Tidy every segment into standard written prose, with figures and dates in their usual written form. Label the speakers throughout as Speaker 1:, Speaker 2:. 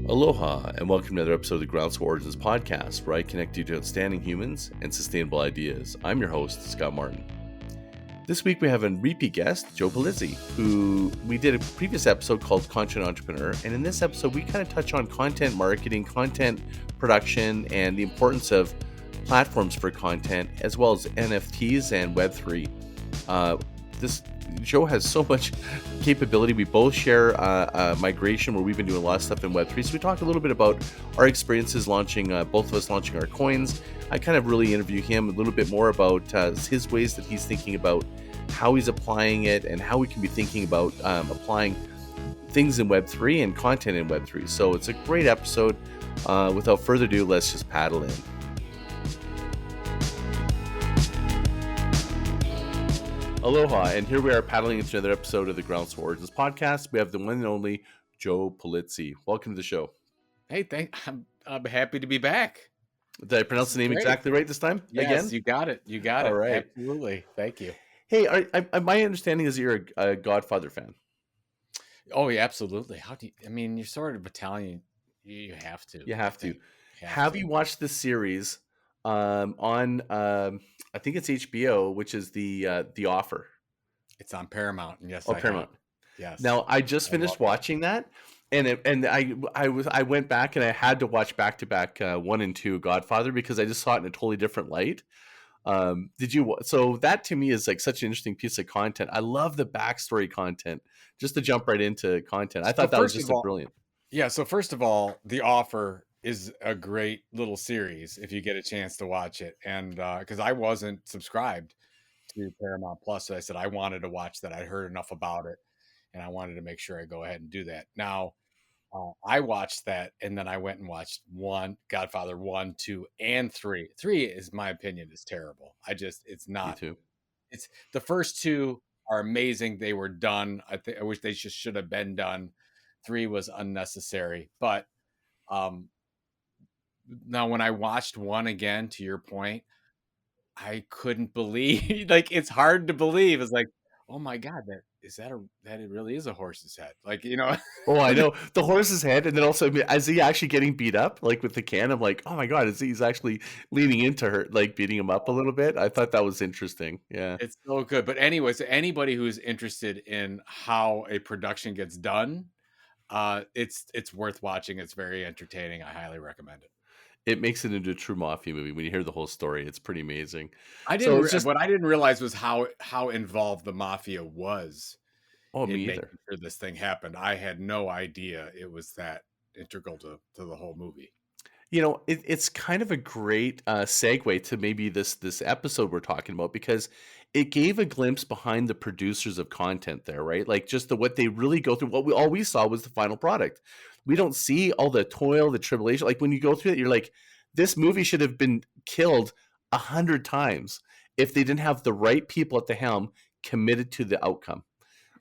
Speaker 1: Aloha, and welcome to another episode of the Groundswell Podcast, where I connect you to outstanding humans and sustainable ideas. I'm your host, Scott Martin. This week we have a repeat guest, Joe Pulizzi, who we did a previous episode called Content Entrepreneur, and in this episode we kind of touch on content marketing, content production, and the importance of platforms for content, as well as NFTs and Web3. Joe has so much capability. We both share migration where we've been doing a lot of stuff in Web3. So we talked a little bit about our experiences launching, both of us launching our coins. I kind of really interview him a little bit more about his ways that he's thinking about how he's applying it and how we can be thinking about applying things in Web3 and content in Web3. So it's a great episode. Without further ado, let's just paddle in. Aloha, and here we are paddling into another episode of the Groundswell Podcast. We have the one and only Joe Pulizzi. Welcome to the show.
Speaker 2: Hey, I'm happy to be back.
Speaker 1: Did I pronounce the name exactly right this time?
Speaker 2: Yes, again? You got it. You got it.
Speaker 1: All right.
Speaker 2: Absolutely. Thank you.
Speaker 1: Hey, my understanding is that you're a Godfather fan.
Speaker 2: Oh, yeah, absolutely. You're sort of Italian. You have to.
Speaker 1: You have to. Have you watched the series on I think it's HBO, which is the Offer?
Speaker 2: It's on Paramount. Yes.
Speaker 1: Paramount.
Speaker 2: Yes.
Speaker 1: Now I just finished watching that, and I went back and I had to watch back to back 1 and 2 Godfather because I just saw it in a totally different light. So that to me is like such an interesting piece of content. I love the backstory content. Just to jump right into content, I thought that was just brilliant.
Speaker 2: Yeah. So first of all, The Offer is a great little series if you get a chance to watch it. And because I wasn't subscribed to Paramount Plus, so I said I wanted to watch that. I heard enough about it and I wanted to make sure I go ahead and do that. Now, I watched that and then I went and watched Godfather 1, 2, and 3. 3 is, my opinion, is terrible. It's not.
Speaker 1: Me too.
Speaker 2: It's the first 2 are amazing. They were done. I wish they just should have been done. 3 was unnecessary, but now when I watched 1 again, to your point, I couldn't believe, like, it's hard to believe. It's like, oh my God, that it really is a horse's head. Like,
Speaker 1: Oh, I know, the horse's head. And then also, is he actually getting beat up like with the can? I'm like, oh my God, he's actually leaning into her, like beating him up a little bit. I thought that was interesting. Yeah.
Speaker 2: It's so good. But anyways, anybody who's interested in how a production gets done, it's worth watching. It's very entertaining. I highly recommend it.
Speaker 1: It makes it into a true mafia movie. When you hear the whole story, it's pretty amazing.
Speaker 2: What I didn't realize was how involved the mafia was.
Speaker 1: Oh, me either.
Speaker 2: Making sure this thing happened. I had no idea it was that integral to the whole movie.
Speaker 1: It's kind of a great segue to maybe this episode we're talking about, because it gave a glimpse behind the producers of content there, right? Like just what they really go through. All we saw was the final product. We don't see all the toil, the tribulation. Like when you go through it, you're like, this movie should have been killed 100 times if they didn't have the right people at the helm committed to the outcome.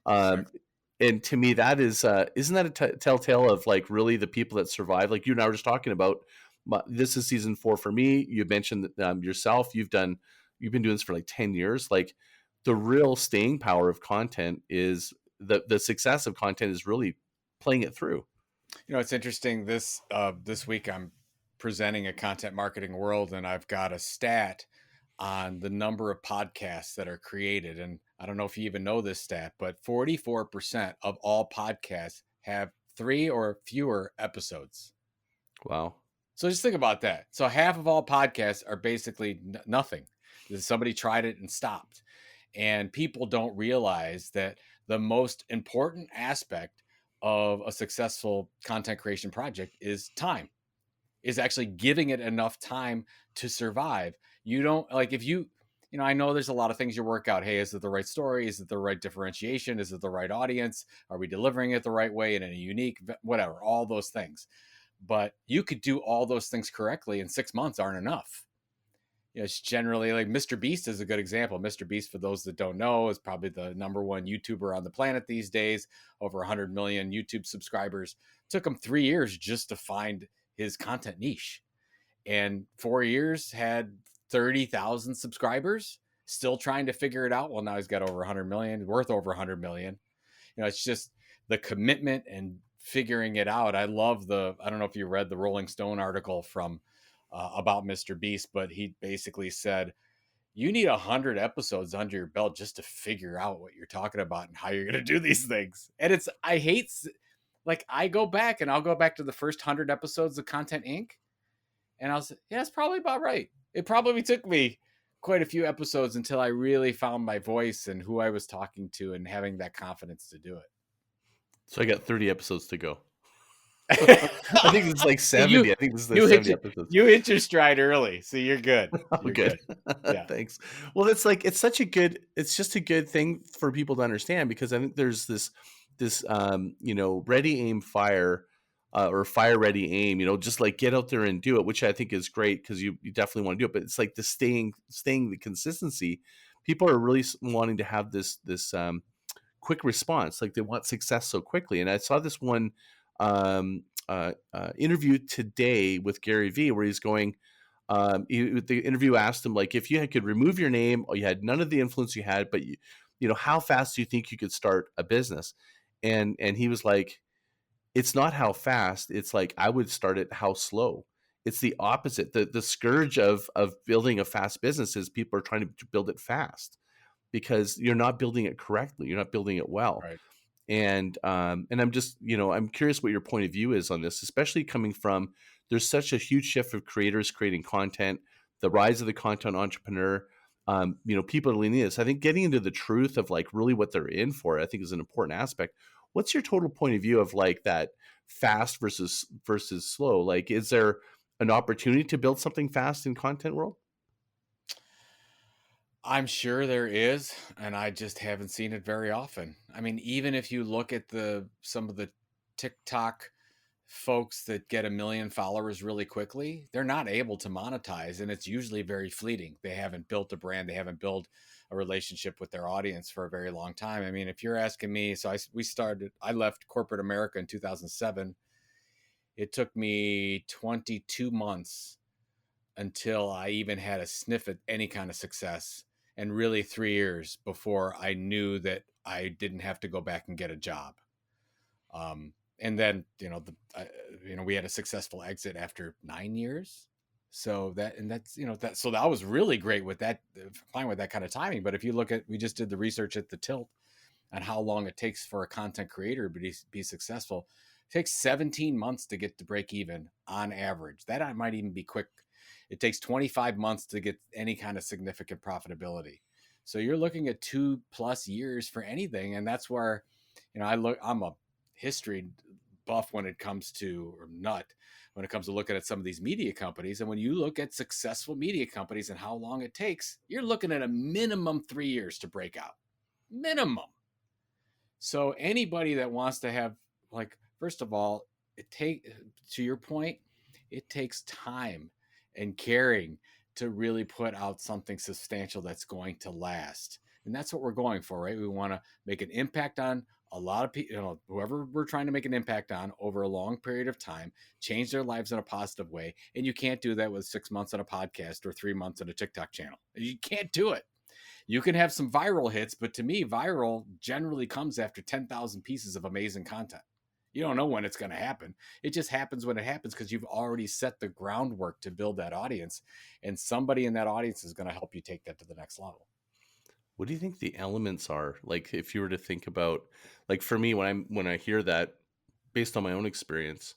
Speaker 1: And to me, that is, isn't that a telltale of like really the people that survive? Like you and I were just talking about, this is season 4 for me. You mentioned that yourself, you've been doing this for like 10 years. Like the real staying power of content is the success of content is really playing it through.
Speaker 2: It's interesting. This week I'm presenting a Content Marketing World, and I've got a stat on the number of podcasts that are created. And I don't know if you even know this stat, but 44% of all podcasts have 3 or fewer episodes.
Speaker 1: Wow.
Speaker 2: So just think about that. So half of all podcasts are basically nothing. Somebody tried it and stopped. And people don't realize that the most important aspect of a successful content creation project is time, is actually giving it enough time to survive. You don't like, if I know there's a lot of things you work out. Hey, is it the right story? Is it the right differentiation? Is it the right audience? Are we delivering it the right way and in a unique, whatever, all those things. But you could do all those things correctly and 6 months aren't enough. It's generally like Mr. Beast is a good example. Mr. Beast, for those that don't know, is probably the #1 YouTuber on the planet these days, over 100 million YouTube subscribers. Took him 3 years just to find his content niche, and 4 years had 30,000 subscribers, still trying to figure it out. Well, now he's got over 100 million, worth over 100 million. It's just the commitment and figuring it out. I love I don't know if you read the Rolling Stone article from about Mr. Beast, but he basically said, you need 100 episodes under your belt just to figure out what you're talking about and how you're going to do these things. And I hate, like, I'll go back to the first 100 episodes of Content Inc. And I'll say, yeah, it's probably about right. It probably took me quite a few episodes until I really found my voice and who I was talking to and having that confidence to do it.
Speaker 1: So I got 30 episodes to go. I think it's like 70. I think this is the 70 episodes.
Speaker 2: You hit your stride early, so you're good. You're
Speaker 1: good. Yeah. Thanks. Well, it's just a good thing for people to understand, because I think there's this ready, aim, fire, or fire, ready, aim, just like get out there and do it, which I think is great, because you definitely want to do it. But it's like the staying the consistency. People are really wanting to have this quick response. Like, they want success so quickly. And I saw this one interview today with Gary Vee, where he's going, the interview asked him, like, if you could remove your name, or you had none of the influence you had, but how fast do you think you could start a business? And he was like, it's not how fast, it's like, I would start it how slow. It's the opposite. The scourge of building a fast business is people are trying to build it fast, because you're not building it correctly. You're not building it well.
Speaker 2: Right.
Speaker 1: And I'm just, I'm curious what your point of view is on this, especially coming from, there's such a huge shift of creators creating content, the rise of the content entrepreneur. People are leaning this. I think getting into the truth of, like, really what they're in for, I think, is an important aspect. What's your total point of view of, like, that fast versus slow? Like, is there an opportunity to build something fast in content world?
Speaker 2: I'm sure there is, and I just haven't seen it very often. I mean, even if you look at some of the TikTok folks that get 1 million followers really quickly, they're not able to monetize, and it's usually very fleeting. They haven't built a brand, they haven't built a relationship with their audience for a very long time. I mean, if you're asking me, so I left corporate America in 2007. It took me 22 months until I even had a sniff at any kind of success, and really 3 years before I knew that I didn't have to go back and get a job. And then, we had a successful exit after 9 years. So that was really great with that, fine with that kind of timing. But if you look at, we just did the research at the Tilt on how long it takes for a content creator to be successful. It takes 17 months to get to break even on average. That might even be quick. It takes 25 months to get any kind of significant profitability. So you're looking at 2+ years for anything. And that's where, I'm a history buff when it comes to, or nut, when it comes to looking at some of these media companies. And when you look at successful media companies and how long it takes, you're looking at a minimum 3 years to break out. Minimum. So anybody that wants to have, like, first of all, to your point, it takes time and caring to really put out something substantial that's going to last. And that's what we're going for, right? We want to make an impact on a lot of people, whoever we're trying to make an impact on over a long period of time, change their lives in a positive way. And you can't do that with 6 months on a podcast or 3 months on a TikTok channel. You can't do it. You can have some viral hits, but to me, viral generally comes after 10,000 pieces of amazing content. You don't know when it's going to happen. It just happens when it happens, because you've already set the groundwork to build that audience, and somebody in that audience is going to help you take that to the next level.
Speaker 1: What do you think the elements are? Like, if you were to think about, like, for me, when I hear that, based on my own experience,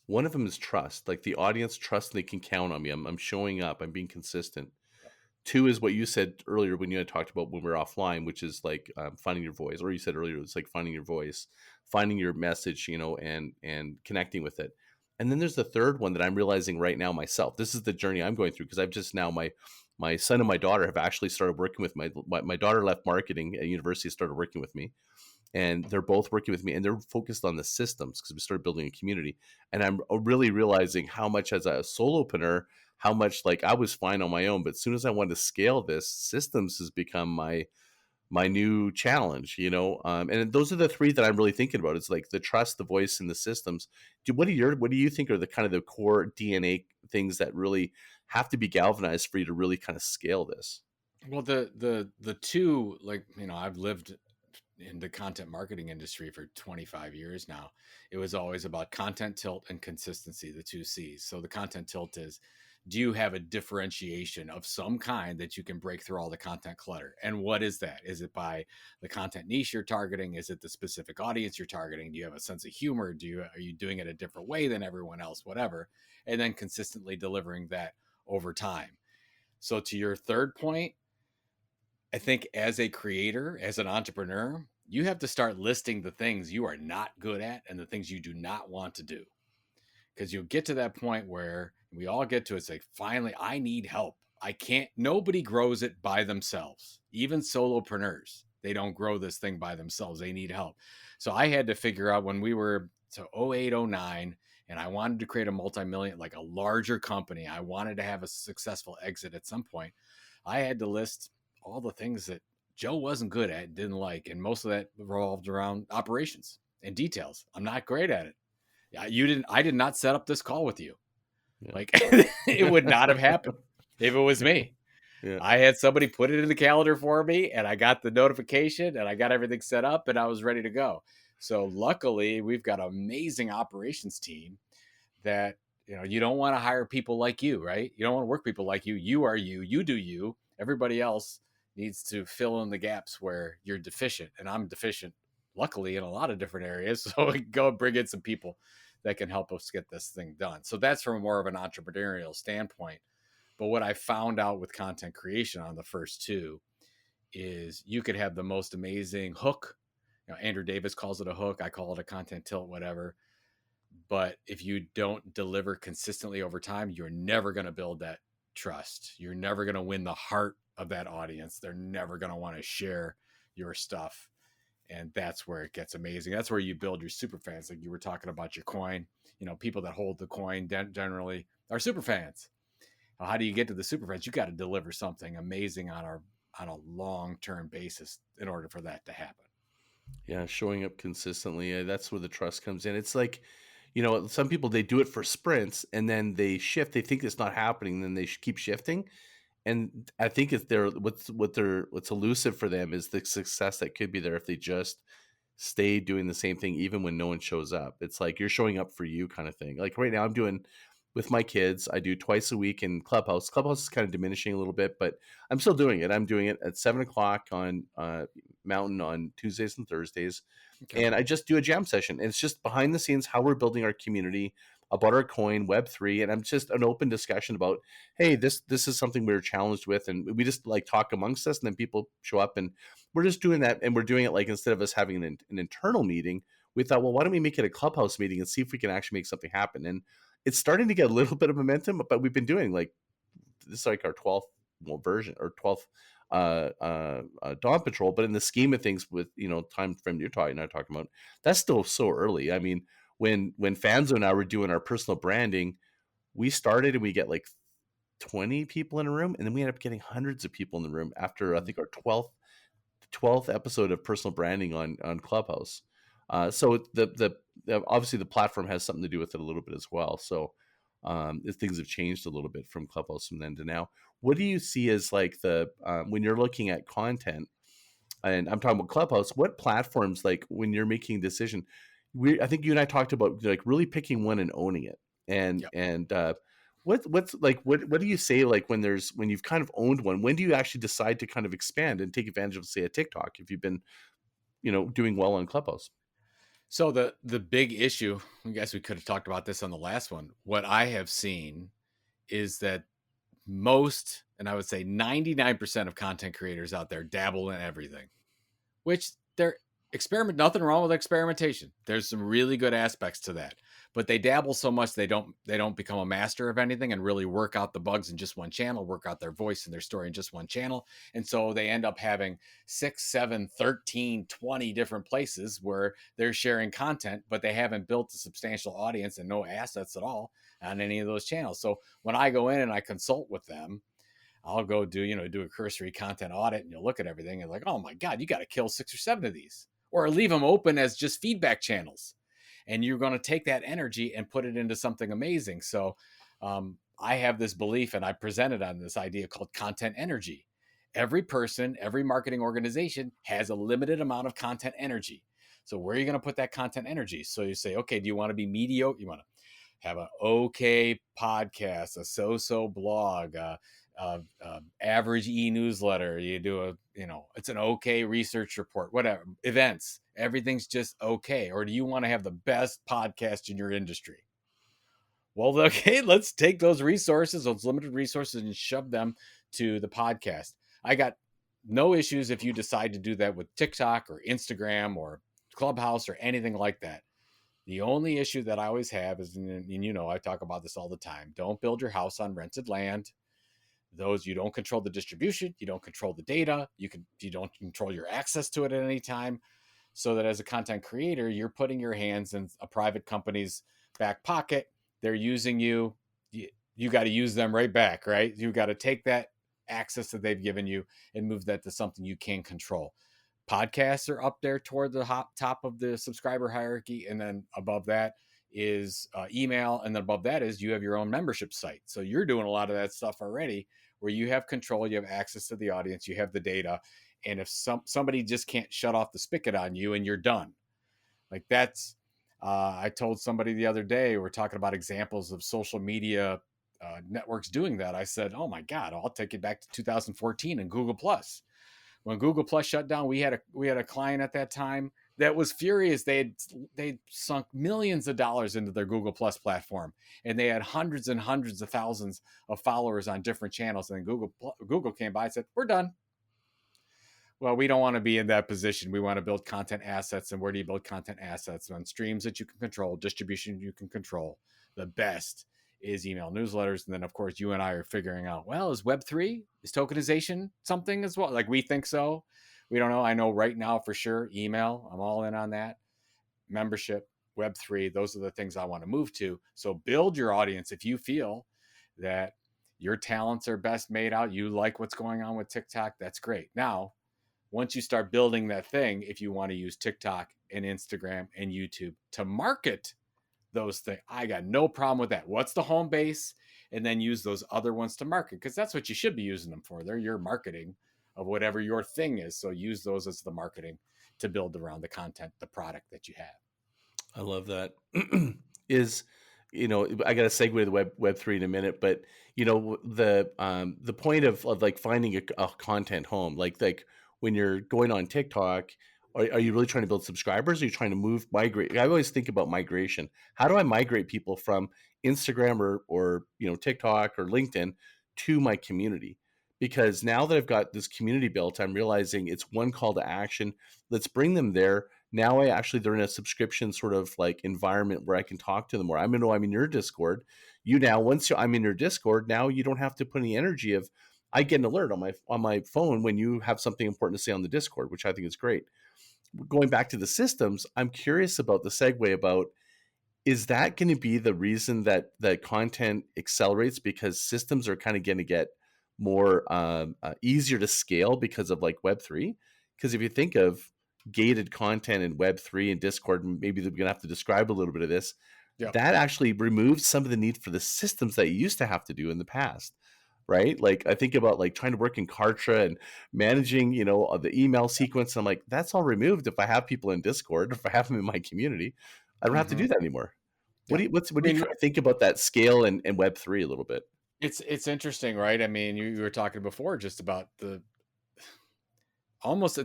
Speaker 1: one of them is trust. Like, the audience trusts they can count on me. I'm showing up. I'm being consistent. Yep. 2 is what you said earlier when you had talked about when we were offline, which is like finding your voice. Or you said earlier, it's like finding your voice, finding your message, and connecting with it. And then there's the third one that I'm realizing right now myself. This is the journey I'm going through, because I've just now, my son and my daughter have actually started working with my daughter left marketing at university, started working with me, and they're both working with me, and they're focused on the systems, because we started building a community. And I'm really realizing how much, as a solopreneur, how much, like, I was fine on my own, but as soon as I wanted to scale this, systems has become my new challenge, and those are the 3 that I'm really thinking about. It's like the trust, the voice, and the systems. What do you think are the kind of the core DNA things that really have to be galvanized for you to really kind of scale this?
Speaker 2: Well, the 2, like, I've lived in the content marketing industry for 25 years now, it was always about content tilt and consistency, the two C's. So the content tilt is, do you have a differentiation of some kind that you can break through all the content clutter? And what is that? Is it by the content niche you're targeting? Is it the specific audience you're targeting? Do you have a sense of humor? Are you doing it a different way than everyone else? Whatever. And then consistently delivering that over time. So to your third point, I think as a creator, as an entrepreneur, you have to start listing the things you are not good at and the things you do not want to do. Because you'll get to that point where we all get to, it's like, finally, I need help. I can't, nobody grows it by themselves. Even solopreneurs, they don't grow this thing by themselves. They need help. So I had to figure out when we were, so 08, 09, and I wanted to create a multi-million, like a larger company. I wanted to have a successful exit at some point. I had to list all the things that Joe wasn't good at, didn't like. And most of that revolved around operations and details. I'm not great at it. I did not set up this call with you. Yeah. Like it would not have happened if it was me. Yeah. I had somebody put it in the calendar for me and I got the notification and I got everything set up and I was ready to go. So luckily we've got an amazing operations team that, you don't want to hire people like you, right? You don't want to work people like you. You are you, you do you. Everybody else needs to fill in the gaps where you're deficient. And I'm deficient, luckily, in a lot of different areas. So we can go bring in some people that can help us get this thing done. So that's from more of an entrepreneurial standpoint. But what I found out with content creation on the first two is you could have the most amazing hook. Andrew Davis calls it a hook. I call it a content tilt, whatever. But if you don't deliver consistently over time, you're never going to build that trust. You're never going to win the heart of that audience. They're never going to want to share your stuff. And that's where it gets amazing. That's where you build your super fans. Like you were talking about your coin, people that hold the coin generally are super fans. How do you get to the super fans? You got to deliver something amazing on a long-term basis in order for that to happen.
Speaker 1: Yeah. Showing up consistently. That's where the trust comes in. It's like, some people, they do it for sprints and then they shift. They think it's not happening. Then they keep shifting. And I think it's what's elusive for them is the success that could be there if they just stay doing the same thing, even when no one shows up. It's like you're showing up for you kind of thing. Like right now I'm doing with my kids, I do twice a week in Clubhouse. Clubhouse is kind of diminishing a little bit, but I'm still doing it. I'm doing it at 7:00 on Mountain on Tuesdays and Thursdays. Okay. And I just do a jam session. And it's just behind the scenes, how we're building our community, about our coin, Web3, and I'm just an open discussion about, hey, this is something we were challenged with, and we just like talk amongst us, and then people show up, and we're just doing that, and we're doing it like instead of us having an internal meeting, we thought, well, why don't we make it a Clubhouse meeting and see if we can actually make something happen? And it's starting to get a little bit of momentum, but we've been doing like this is like our 12th version or 12th Dawn Patrol, but in the scheme of things with time frame you're talking about, that's still so early. I mean, when Fanzo and I were doing our personal branding, we started and we get like 20 people in a room, and then we ended up getting hundreds of people in the room after I think our 12th episode of personal branding on Clubhouse. So the obviously the platform has something to do with it a little bit as well. So things have changed a little bit from Clubhouse from then to now. What do you see as like the when you're looking at content, and I'm talking about Clubhouse, what platforms, like when you're making a decision, I think you and I talked about like really picking one and owning it. And what's like what do you say like when you've kind of owned one, when do you actually decide to kind of expand and take advantage of, say, a TikTok if you've been doing well on Clubhouse?
Speaker 2: So the big issue, I guess we could have talked about this on the last one. What I have seen is that most, and I would say 99% of content creators out there dabble in everything, which they're nothing wrong with experimentation. There's some really good aspects to that, but they dabble so much they don't become a master of anything and really work out the bugs in just one channel, work out their voice and their story in just one channel. And so they end up having 6, 7, 13, 20 different places where they're sharing content, but they haven't built a substantial audience and no assets at all on any of those channels. So when I go in and I consult with them, I'll go do a cursory content audit, and you'll look at everything and like, oh my God, you got to kill 6 or 7 of these, or leave them open as just feedback channels. And you're going to take that energy and put it into something amazing. So I have this belief, and I presented on this idea called content energy. Every person, every marketing organization has a limited amount of content energy. So where are you going to put that content energy? So you say, okay, do you want to be mediocre? You want to have an okay podcast, a so-so blog, average e-newsletter. You do it's an okay research report, whatever, events, everything's just okay. Or do you want to have the best podcast in your industry? Well, okay, let's take those resources, those limited resources, and shove them to the podcast. I got no issues if you decide to do that with TikTok or Instagram or Clubhouse or anything like that. The only issue that I always have is, and I talk about this all the time, don't build your house on rented land. You don't control the distribution, you don't control the data, you don't control your access to it at any time. So that as a content creator, you're putting your hands in a private company's back pocket. They're using you. You got to use them right back, right? You got to take that access that they've given you and move that to something you can control. Podcasts are up there toward the top of the subscriber hierarchy. And then above that is email. And then above that is you have your own membership site. So you're doing a lot of that stuff already where you have control, you have access to the audience, you have the data. And if somebody just can't shut off the spigot on you and you're done, like that's, I told somebody the other day, we're talking about examples of social media networks doing that. I said, oh my God, I'll take it back to 2014 and Google Plus. When Google Plus shut down, we had a client at that time that was furious. They'd sunk millions of dollars into their Google Plus platform, and they had hundreds and hundreds of thousands of followers on different channels. And Google came by and said, we're done. Well, we don't want to be in that position. We want to build content assets. And where do you build content assets? On streams that you can control, distribution you can control. The best is email newsletters. And then, of course, you and I are figuring out, well, is Web3, is tokenization something as well? Like we think so. We don't know. I know right now for sure, email, I'm all in on that. Membership, Web3, those are the things I want to move to. So build your audience if you feel that your talents are best made out. You like what's going on with TikTok. That's great. Now, once you start building that thing, if you want to use TikTok and Instagram and YouTube to market those things, I got no problem with that. What's the home base? And then use those other ones to market, because that's what you should be using them for. They're your marketing of whatever your thing is. So use those as the marketing to build around the content, the product that you have.
Speaker 1: I love that. Is, I got to segue to the Web3 in a minute, but the point of like finding a content home, like when you're going on TikTok, are you really trying to build subscribers? Or are you trying to migrate? I always think about migration. How do I migrate people from Instagram or TikTok or LinkedIn to my community? Because now that I've got this community built, I'm realizing it's one call to action. Let's bring them there. Now they're in a subscription sort of like environment where I can talk to them more. I'm in your Discord. I'm in your Discord, now you don't have to put any energy of, I get an alert on my phone when you have something important to say on the Discord, which I think is great. Going back to the systems, I'm curious about the segue about, is that going to be the reason that content accelerates, because systems are kind of going to get more easier to scale because of like Web3? Because if you think of gated content in Web3 and Discord, maybe we're going to have to describe a little bit of this. Yep. That actually removes some of the need for the systems that you used to have to do in the past, right? Like I think about like trying to work in Kartra and managing, the email sequence. I'm like, that's all removed if I have people in Discord, if I have them in my community. I don't have to do that anymore. What do you think about that scale and Web3 a little bit?
Speaker 2: It's interesting, right? I mean, you were talking before just about it's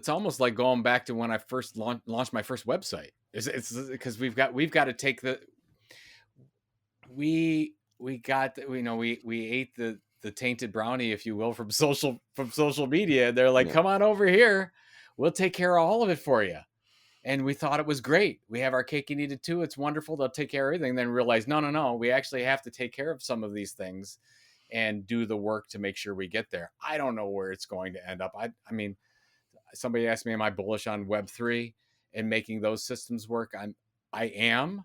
Speaker 2: almost like going back to when I first launched my first website. It's because we've got to take we ate the tainted brownie, if you will, from social media. They're like, come on over here, we'll take care of all of it for you. And we thought it was great. We have our cake and eat it too. It's wonderful. They'll take care of everything. Then realize, no. We actually have to take care of some of these things and do the work to make sure we get there. I don't know where it's going to end up. I mean, somebody asked me, am I bullish on Web3 and making those systems work? I am.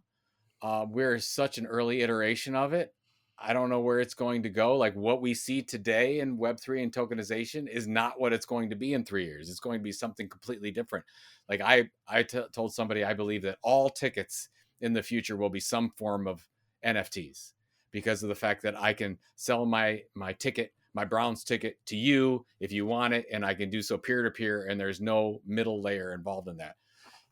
Speaker 2: We're such an early iteration of it. I don't know where it's going to go. Like what we see today in Web3 and tokenization is not what it's going to be in 3 years. It's going to be something completely different. Like I told somebody, I believe that all tickets in the future will be some form of NFTs, because of the fact that I can sell my ticket, my Browns ticket to you if you want it, and I can do so peer to peer, and there's no middle layer involved in that.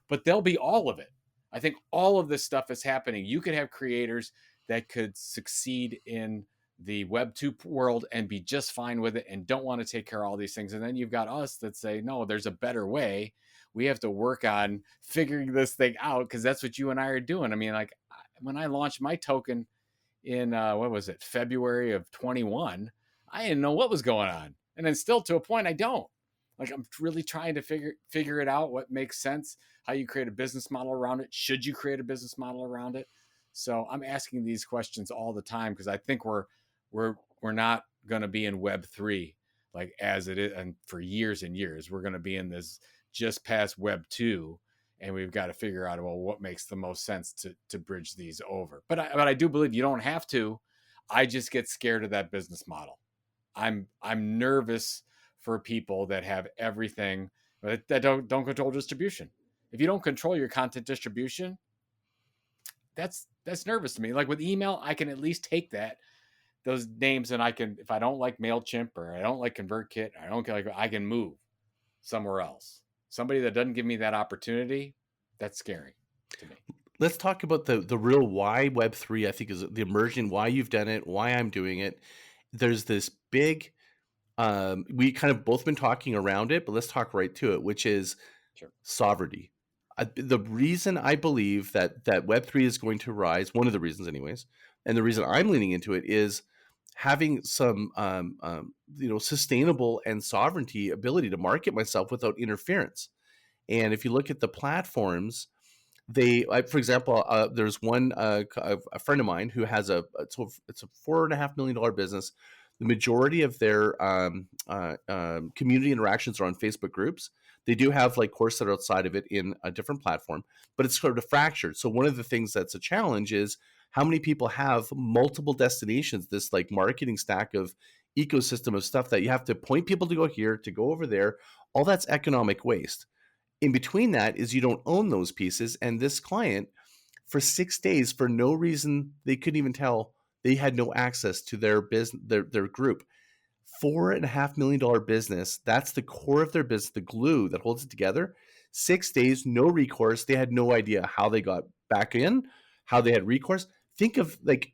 Speaker 2: But there'll be all of it. I think all of this stuff is happening. You could have creators that could succeed in the Web 2 world and be just fine with it and don't want to take care of all these things. And then you've got us that say, no, there's a better way. We have to work on figuring this thing out, because that's what you and I are doing. I mean, like when I launched my token in, what was it, February of 21, I didn't know what was going on. And then still to a point, I don't. Like, I'm really trying to figure it out, what makes sense, how you create a business model around it. Should you create a business model around it? So I'm asking these questions all the time, because I think we're not going to be in Web 3 like as it is, and for years and years. We're going to be in this just past Web 2, and we've got to figure out, well, what makes the most sense to bridge these over. But I do believe you don't have to. I just get scared of that business model. I'm nervous for people that have everything, but that don't control distribution. If you don't control your content distribution, that's nervous to me. Like with email, I can at least take those names, and I can, if I don't like MailChimp or I don't like ConvertKit, I can move somewhere else. Somebody that doesn't give me that opportunity, that's scary to me.
Speaker 1: Let's talk about the real why Web3, I think, is the immersion, why you've done it, why I'm doing it. There's this big, we kind of both been talking around it, but let's talk right to it, which is sovereignty. The reason I believe that Web3 is going to rise, one of the reasons anyways, and the reason I'm leaning into it is having some, sustainable and sovereignty ability to market myself without interference. And if you look at the platforms, for example, there's one, a friend of mine who has it's a $4.5 million business. The majority of their community interactions are on Facebook groups. They do have like courses that are outside of it in a different platform, but it's sort of fractured. So one of the things that's a challenge is how many people have multiple destinations, this like marketing stack of ecosystem of stuff that you have to point people to go here, to go over there. All that's economic waste. In between that is you don't own those pieces. And this client, for 6 days, for no reason they couldn't even tell, they had no access to their business, their group. $4.5 million business. That's the core of their business, the glue that holds it together. 6 days, no recourse. They had no idea how they got back in, how they had recourse. Think of like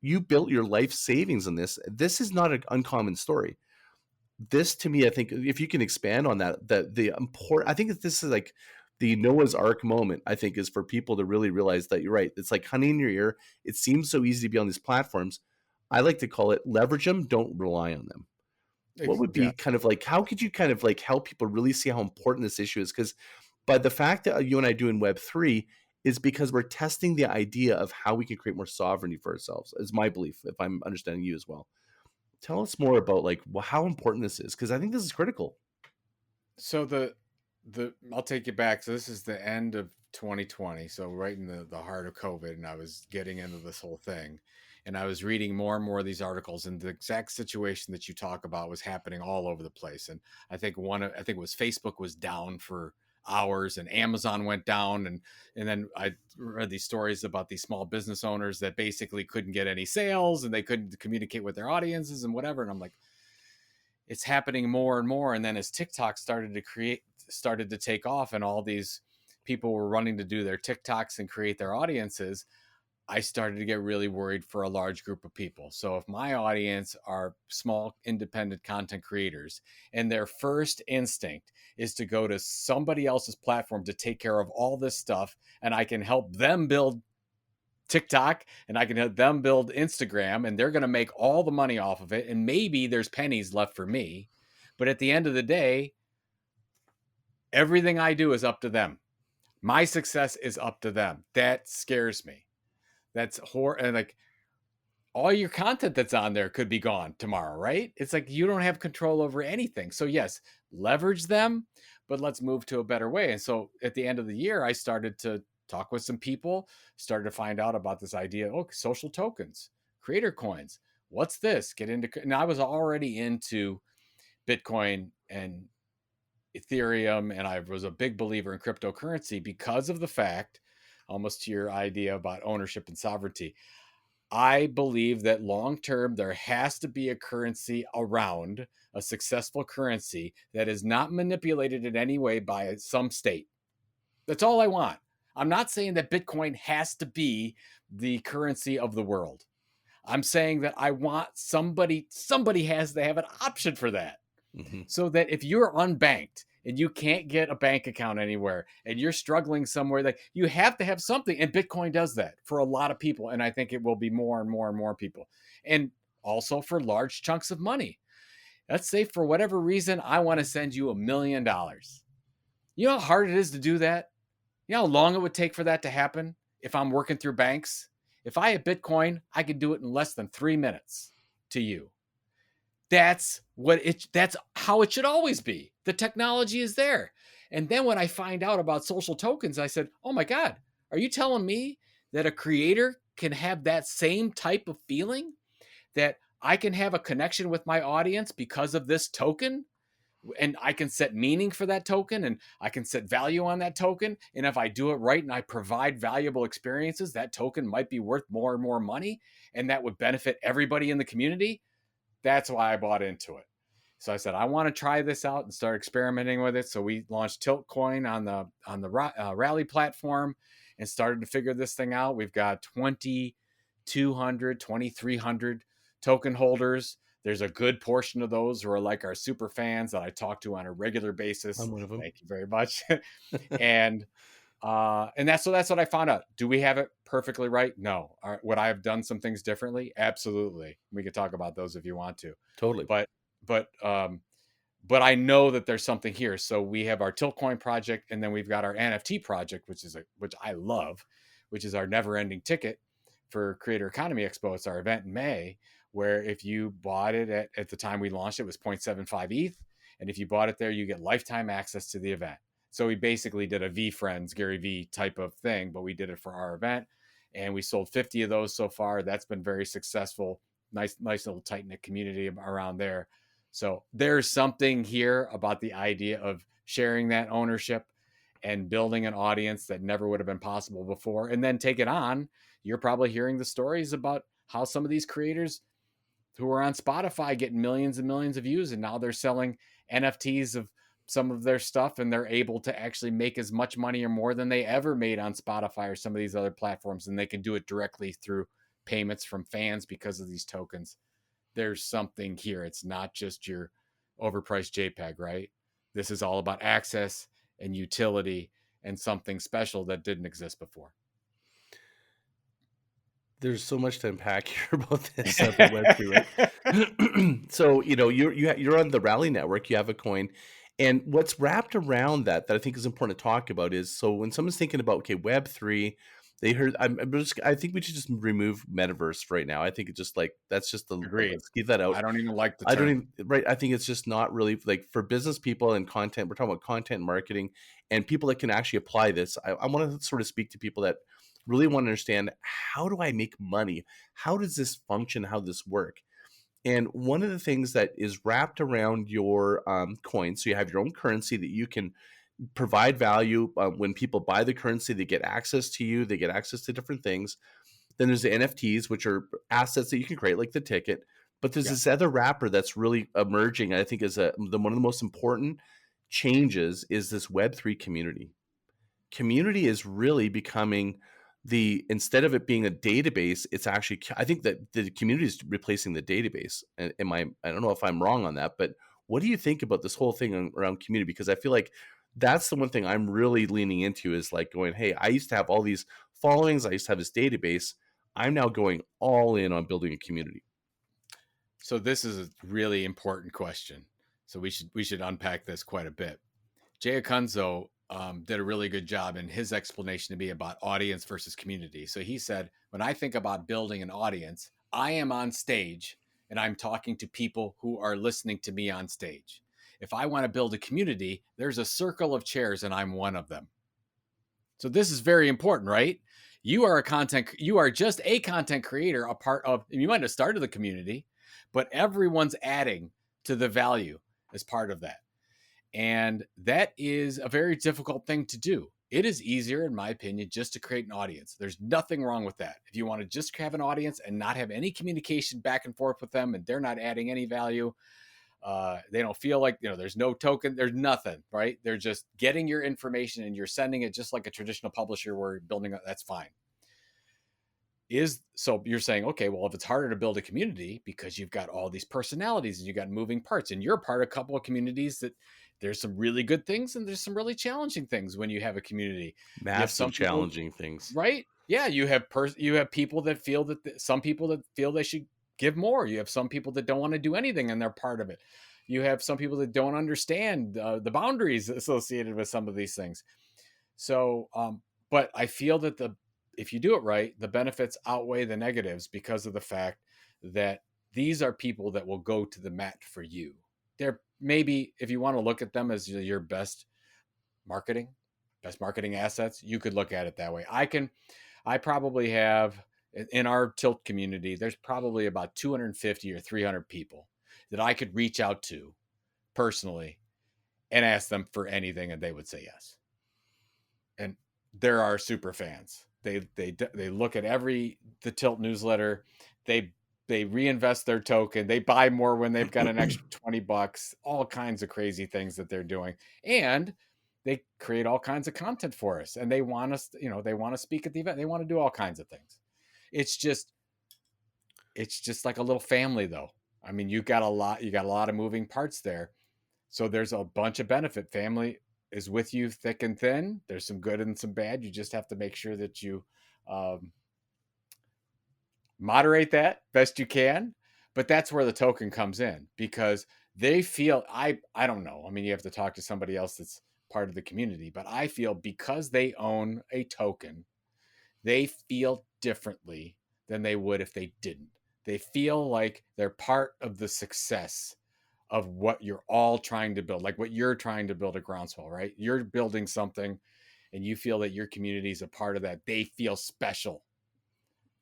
Speaker 1: you built your life savings on this. This is not an uncommon story. This, to me, I think if you can expand on that, the important, I think this is like the Noah's Ark moment, I think, is for people to really realize that you're right. It's like honey in your ear. It seems so easy to be on these platforms. I like to call it leverage them, don't rely on them. What would be kind of like, how could you kind of like help people really see how important this issue is? Because by the fact that you and I do in Web3 is because we're testing the idea of how we can create more sovereignty for ourselves, is my belief, if I'm understanding you as well. Tell us more about like how important this is, because I think this is critical.
Speaker 2: So I'll take you back. So this is the end of 2020. So right in the heart of COVID, and I was getting into this whole thing, and I was reading more and more of these articles, and the exact situation that you talk about was happening all over the place. And I think it was Facebook was down for hours, and Amazon went down, and then I read these stories about these small business owners that basically couldn't get any sales, and they couldn't communicate with their audiences and whatever. And I'm like, it's happening more and more. And then as TikTok started to take off, and all these people were running to do their TikToks and create their audiences, I started to get really worried for a large group of people. So if my audience are small independent content creators, and their first instinct is to go to somebody else's platform to take care of all this stuff, and I can help them build TikTok and I can help them build Instagram, and they're going to make all the money off of it, and maybe there's pennies left for me, but at the end of the day, everything I do is up to them. My success is up to them. That scares me. That's horrible. And like, all your content that's on there could be gone tomorrow, right? It's like you don't have control over anything. So yes, leverage them, but let's move to a better way. And so at the end of the year, I started to talk with some people, started to find out about this idea, social tokens, creator coins. What's this? And I was already into Bitcoin and Ethereum, and I was a big believer in cryptocurrency because of the fact, almost to your idea about ownership and sovereignty, I believe that long-term, there has to be a currency around, a successful currency that is not manipulated in any way by some state. That's all I want. I'm not saying that Bitcoin has to be the currency of the world. I'm saying that I want somebody has to have an option for that.
Speaker 1: Mhm.
Speaker 2: So that if you're unbanked and you can't get a bank account anywhere and you're struggling somewhere, that you have to have something. And Bitcoin does that for a lot of people. And I think it will be more and more and more people. And also for large chunks of money. Let's say for whatever reason, I want to send you $1 million. You know how hard it is to do that? You know how long it would take for that to happen if I'm working through banks? If I had Bitcoin, I could do it in less than 3 minutes to you. That's how it should always be. The technology is there. And then when I find out about social tokens, I said, "Oh my God, are you telling me that a creator can have that same type of feeling? That I can have a connection with my audience because of this token? And I can set meaning for that token and I can set value on that token. And if I do it right and I provide valuable experiences, that token might be worth more and more money. And that would benefit everybody in the community." That's why I bought into it. So I said, I want to try this out and start experimenting with it. So we launched Tiltcoin on the Rally platform and started to figure this thing out. We've got 2,200, 2,300 token holders. There's a good portion of those who are like our super fans that I talk to on a regular basis.
Speaker 1: I'm one of them.
Speaker 2: Thank you very much. and that's what I found out. Do we have it perfectly right? No. Would I have done some things differently? Absolutely. We could talk about those if you want to.
Speaker 1: Totally.
Speaker 2: But but um, but I know that there's something here. So we have our Tiltcoin project, and then we've got our NFT project, which I love, which is our never-ending ticket for Creator Economy Expo. It's our event in May, where if you bought it at the time we launched it was 0.75 ETH, and if you bought it there, you get lifetime access to the event. So we basically did a VFriends, Gary V type of thing, but we did it for our event, and we sold 50 of those so far. That's been very successful. Nice little tight knit community around there. So there's something here about the idea of sharing that ownership and building an audience that never would have been possible before, and then take it on. You're probably hearing the stories about how some of these creators who are on Spotify getting millions and millions of views, and now they're selling NFTs of some of their stuff, and they're able to actually make as much money or more than they ever made on Spotify or some of these other platforms, and they can do it directly through payments from fans because of these tokens. There's something here. It's not just your overpriced JPEG, right? This is all about access and utility and something special that didn't exist before.
Speaker 1: There's so much to unpack here about this about Web3, right? So, you're on the Rally Network, you have a coin, and what's wrapped around that I think is important to talk about is, so when someone's thinking about, okay, Web3, they heard, I think we should just remove metaverse right now. I think it's just like, that's just
Speaker 2: Agreed.
Speaker 1: let's keep that out.
Speaker 2: I don't even like the
Speaker 1: I don't
Speaker 2: term.
Speaker 1: even, right. I think it's just not really like for business people and content. We're talking about content marketing and people that can actually apply this. I want to sort of speak to people that really want to understand, how do I make money? How does this function? How does this work? And one of the things that is wrapped around your coin, so you have your own currency that you can provide value. When people buy the currency, they get access to you, they get access to different things. Then there's the NFTs, which are assets that you can create, like the ticket. But there's this other wrapper that's really emerging. I think is one of the most important changes is this Web3 community. Community is really becoming instead of it being a database, it's actually, I think that the community is replacing the database. And I don't know if I'm wrong on that, but what do you think about this whole thing around community? Because I feel like that's the one thing I'm really leaning into is like going, hey, I used to have all these followings. I used to have this database. I'm now going all in on building a community.
Speaker 2: So this is a really important question. So we should unpack this quite a bit. Jay Acunzo did a really good job in his explanation to me about audience versus community. So he said, when I think about building an audience, I am on stage and I'm talking to people who are listening to me on stage. If I want to build a community, there's a circle of chairs and I'm one of them. So this is very important, right? You are just a content creator, a part of, and you might have started the community, but everyone's adding to the value as part of that. And that is a very difficult thing to do. it is easier, in my opinion, just to create an audience. There's nothing wrong with that. If you want to just have an audience and not have any communication back and forth with them, and they're not adding any value, they don't feel like, there's no token, there's nothing, right? They're just getting your information and you're sending it just like a traditional publisher where you're building, that's fine. So you're saying, okay, well, if it's harder to build a community because you've got all these personalities and you've got moving parts, and you're part of a couple of communities that there's some really good things and there's some really challenging things when you have a community. You have
Speaker 1: Massive
Speaker 2: some people,
Speaker 1: challenging things.
Speaker 2: right? Yeah, you have people that feel that some people that feel they should give more. You have some people that don't want to do anything and they're part of it. You have some people that don't understand the boundaries associated with some of these things. So, but I feel that if you do it right, the benefits outweigh the negatives because of the fact that these are people that will go to the mat for you. They're maybe, if you want to look at them as your best marketing assets, you could look at it that way. I probably have, in our Tilt community, there's probably about 250 or 300 people that I could reach out to personally and ask them for anything, and they would say yes. And there are super fans. They look at the Tilt newsletter. They reinvest their token. They buy more when they've got an extra $20. All kinds of crazy things that they're doing, and they create all kinds of content for us. And they want us, they want to speak at the event. They want to do all kinds of things. It's just like a little family, though. I mean, you got a lot of moving parts there. So there's a bunch of benefit. Family is with you thick and thin. There's some good and some bad. You just have to make sure that you moderate that best you can. But that's where the token comes in, because they feel, I don't know. I mean, you have to talk to somebody else that's part of the community, but I feel because they own a token, they feel differently than they would if they didn't. They feel like they're part of the success of what you're all trying to build, like what you're trying to build at Groundswell, right? You're building something and you feel that your community is a part of that. They feel special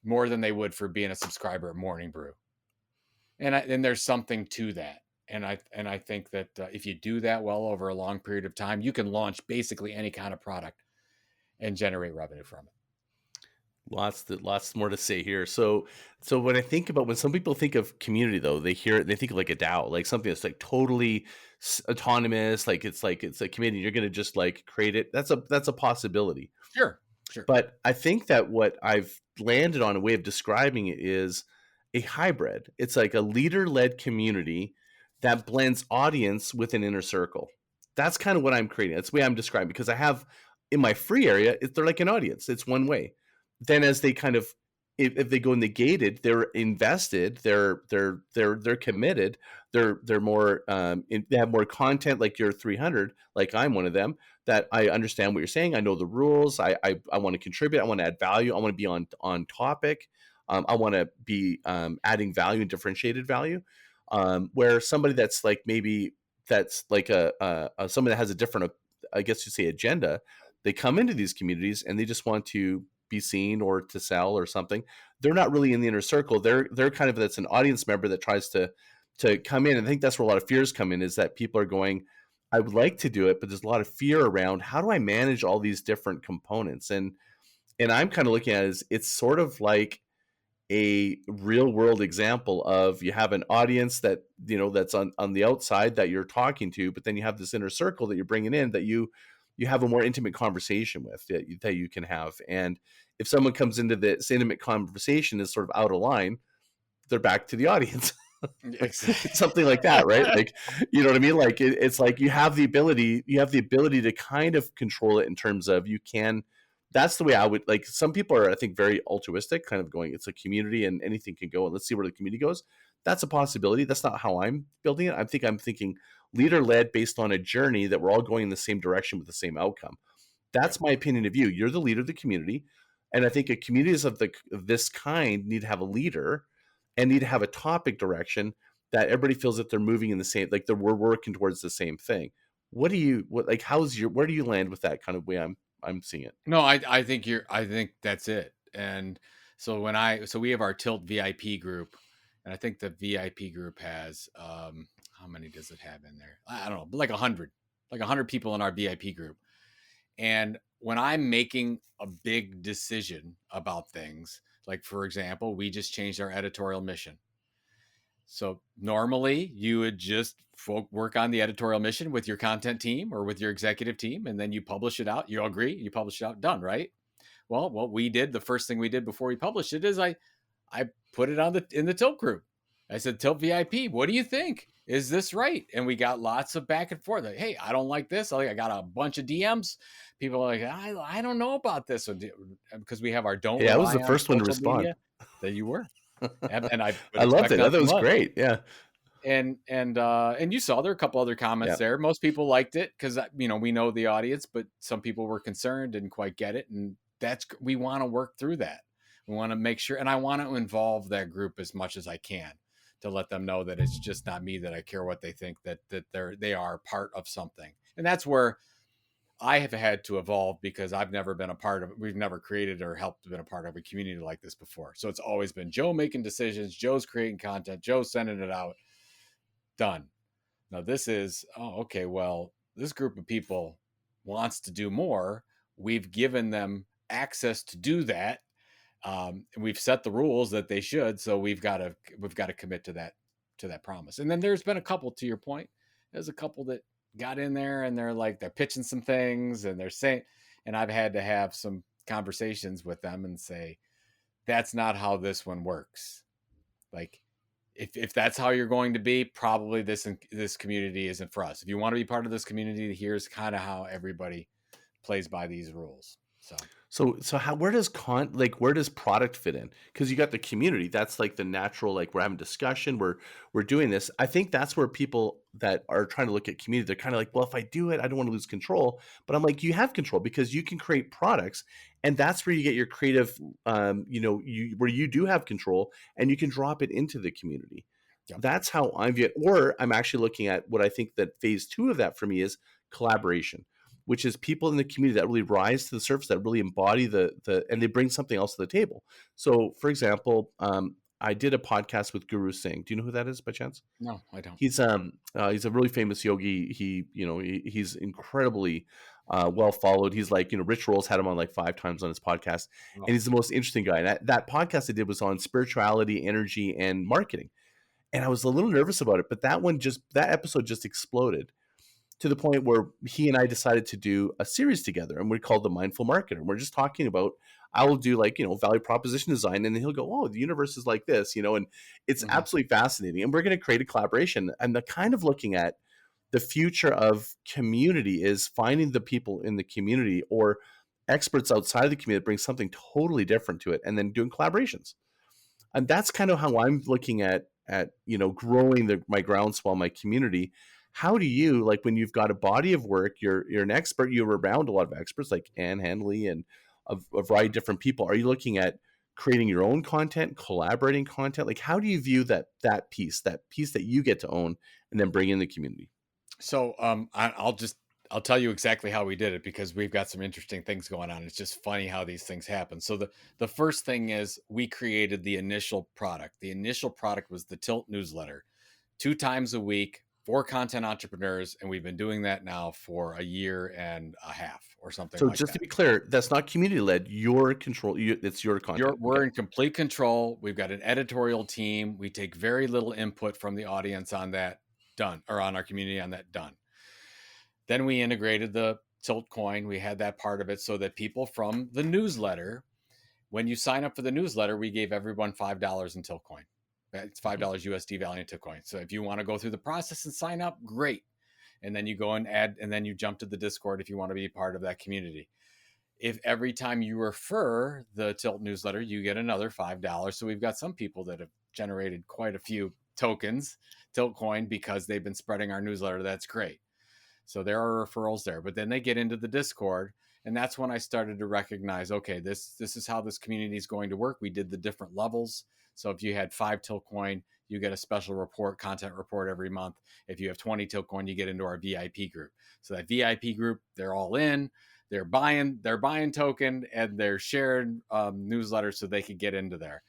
Speaker 2: more than they would for being a subscriber at Morning Brew. And there's something to that. And I think that if you do that well over a long period of time, you can launch basically any kind of product and generate revenue from it.
Speaker 1: Lots more to say here. So when some people think of community, though, they think of like a DAO, like something that's like totally autonomous, like it's a community. You're going to just like create it. That's a possibility.
Speaker 2: Sure.
Speaker 1: But I think that what I've landed on, a way of describing it, is a hybrid. It's like a leader-led community that blends audience with an inner circle. That's kind of what I'm creating. That's the way I'm describing, because I have in my free area, they're like an audience. It's one way. Then as they kind of, if they go in the gated, they're invested, they're committed, they're more, they have more content, like your 300, like I'm one of them, that I understand what you're saying. I know the rules. I want to contribute. I want to add value. I want to be on topic. I want to be adding value and differentiated value. Where somebody that's like, maybe that's like somebody that has a different, I guess you say, agenda, they come into these communities and they just want to be seen or to sell or something. They're not really in the inner circle. They're kind of, that's an audience member that tries to come in. And I think that's where a lot of fears come in, is that people are going, I would like to do it, but there's a lot of fear around, how do I manage all these different components? And I'm kind of looking at it as, it's sort of like a real world example of, you have an audience that, that's on the outside that you're talking to, but then you have this inner circle that you're bringing in, that you have a more intimate conversation with, that you can have. And if someone comes into this intimate conversation is sort of out of line, they're back to the audience. Something like that, right? Like, you know what I mean? Like it's like you have the ability to kind of control it in terms of, that's the way I would, like, some people are, I think, very altruistic, kind of going, it's a community and anything can go and let's see where the community goes. That's a possibility. That's not how I'm building it. I'm thinking leader-led, based on a journey that we're all going in the same direction with the same outcome. That's my opinion of you. You're the leader of the community. And I think communities of this kind need to have a leader and need to have a topic direction that everybody feels that they're moving in the same, like we're working towards the same thing. Where do you land with that kind of way I'm seeing it?
Speaker 2: No, I think that's it. And so we have our Tilt VIP group, and I think the VIP group has, how many does it have in there? I don't know, but like 100 people in our VIP group. And when I'm making a big decision about things, like for example, we just changed our editorial mission. So normally you would just work on the editorial mission with your content team or with your executive team, and then you publish it out. You agree, you publish it out, done, right? Well, what we did, the first thing we did before we published it is I put it on in the Tilt group. I said, Tilt VIP, what do you think? Is this right? And we got lots of back and forth. Like, hey, I don't like this. I got a bunch of DMs. People are like, I don't know about this. Because we have our don't
Speaker 1: Yeah, I was
Speaker 2: rely
Speaker 1: the
Speaker 2: on
Speaker 1: first one to
Speaker 2: social
Speaker 1: respond.
Speaker 2: media. That you were. And I would
Speaker 1: I loved
Speaker 2: expect
Speaker 1: it. I thought it
Speaker 2: nothing
Speaker 1: was
Speaker 2: less.
Speaker 1: great. Yeah.
Speaker 2: And you saw there are a couple other comments there. Most people liked it because we know the audience, but some people were concerned, didn't quite get it, and we want to work through that. We want to make sure, and I want to involve that group as much as I can to let them know that it's just not me, that I care what they think, that they are part of something. And that's where I have had to evolve, because I've never been a part of it. We've never created or helped been a part of a community like this before. So it's always been Joe making decisions, Joe's creating content, Joe's sending it out. Done. Now this is, okay, well, this group of people wants to do more. We've given them access to do that. We've set the rules that they should. So we've got to commit to that promise. And then there's been a couple, to your point, there's a couple that got in there and they're pitching some things and they're saying, and I've had to have some conversations with them and say, that's not how this one works. Like, if that's how you're going to be, probably this community isn't for us. If you want to be part of this community, here's kind of how everybody plays by these rules.
Speaker 1: So where does where does product fit in? Because you got the community, that's like the natural, like we're having discussion, we're doing this. I think that's where people that are trying to look at community, they're kind of like, well, if I do it, I don't want to lose control. But I'm like, you have control because you can create products, and that's where you get your creative, where you do have control and you can drop it into the community. Yep. That's how I view it. Or I'm actually looking at what I think that phase 2 of that for me is collaboration, which is people in the community that really rise to the surface, that really embody and they bring something else to the table. So, for example, I did a podcast with Guru Singh. Do you know who that is by chance?
Speaker 2: No, I don't.
Speaker 1: He's a really famous yogi. He's incredibly well followed. He's like, Rich Roll's had him on like 5 times on his podcast, and he's the most interesting guy. And that podcast I did was on spirituality, energy, and marketing. And I was a little nervous about it, but that episode just exploded to the point where he and I decided to do a series together, and we called The Mindful Marketer. And we're just talking about, I will do value proposition design, and then he'll go, oh, the universe is like this, and it's absolutely fascinating. And we're going to create a collaboration. And the kind of looking at the future of community is finding the people in the community or experts outside of the community that bring something totally different to it, and then doing collaborations. And that's kind of how I'm looking at growing my Groundswell, my community. How do you, like, when you've got a body of work, you're an expert, you're around a lot of experts like Ann Handley and a variety of different people. Are you looking at creating your own content, collaborating content? Like, how do you view that piece that you get to own and then bring in the community?
Speaker 2: So I'll tell you exactly how we did it, because we've got some interesting things going on. It's just funny how these things happen. So the first thing is we created the initial product. The initial product was the Tilt newsletter, 2 times a week for content entrepreneurs. And we've been doing that now for a year and a half or something.
Speaker 1: So just to be clear, that's not community led. Your control. It's your content.
Speaker 2: We're in complete control. We've got an editorial team. We take very little input from the audience on that. Done. Or on our community on that. Done. Then we integrated the Tilt coin. We had that part of it so that people from the newsletter, when you sign up for the newsletter, we gave everyone $5 in Tilt coin. It's $5 USD value in Tilt coin. So if you want to go through the process and sign up, great. And then you go and add, and then you jump to the Discord if you want to be part of that community. If every time you refer the Tilt newsletter, you get another $5. So we've got some people that have generated quite a few tokens, Tilt coin, because they've been spreading our newsletter. That's great. So there are referrals there, but then they get into the Discord, and that's when I started to recognize, okay, this is how this community is going to work. We did the different levels. So if you had 5 Tilt coin, you get a special content report every month. If you have 20 Tilt coin, you get into our VIP group. So that VIP group, they're all in, they're buying token, and they're sharing newsletters so they could get into there.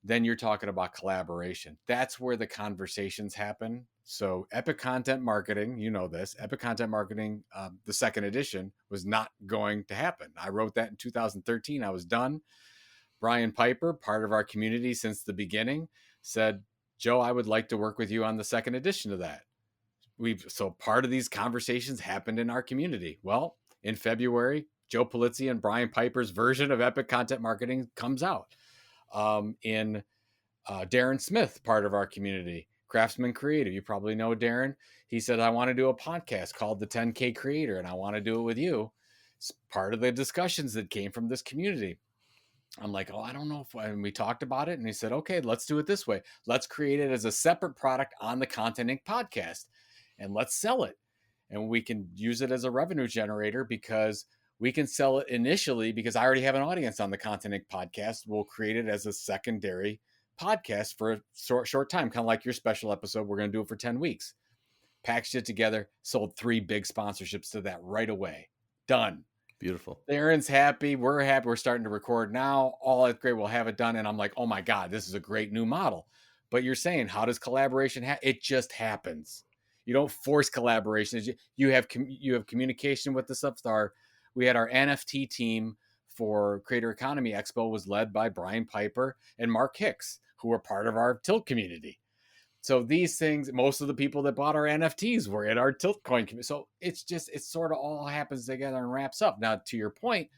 Speaker 2: then you're talking about collaboration. That's where the conversations happen. So Epic Content Marketing, you know this, Epic Content Marketing, the second edition was not going to happen. I wrote that in 2013. I was done. Brian Piper, part of our community since the beginning, said, Joe, I would like to work with you on the second edition of that. So part of these conversations happened in our community. Well, in February, Joe Pulizzi and Brian Piper's version of Epic Content Marketing comes out. In Darren Smith, part of our community, Craftsman Creative. You probably know Darren. He said, I want to do a podcast called The 10K Creator, and I want to do it with you. It's part of the discussions that came from this community. I'm like, oh, I don't know if, and we talked about it, and he said, okay, let's do it this way. Let's create it as a separate product on the Content Inc. podcast, and let's sell it. And we can use it as a revenue generator because we can sell it initially because I already have an audience on the Content Inc. podcast. We'll create it as a secondary podcast for a short time, kind of like your special episode. We're going to do it for 10 weeks. Packaged it together, sold 3 big sponsorships to that right away. Done.
Speaker 1: Beautiful.
Speaker 2: Aaron's happy. We're happy. We're starting to record now. All that's great. We'll have it done. And I'm like, oh my God, this is a great new model. But you're saying, how does collaboration happen? It just happens. You don't force collaboration. You have communication with the substar. We had our NFT team for Creator Economy Expo was led by Brian Piper and Mark Hicks, who were part of our Tilt community. So these things, most of the people that bought our NFTs were in our Tilt coin community. So it sort of all happens together and wraps up. Now, to your point,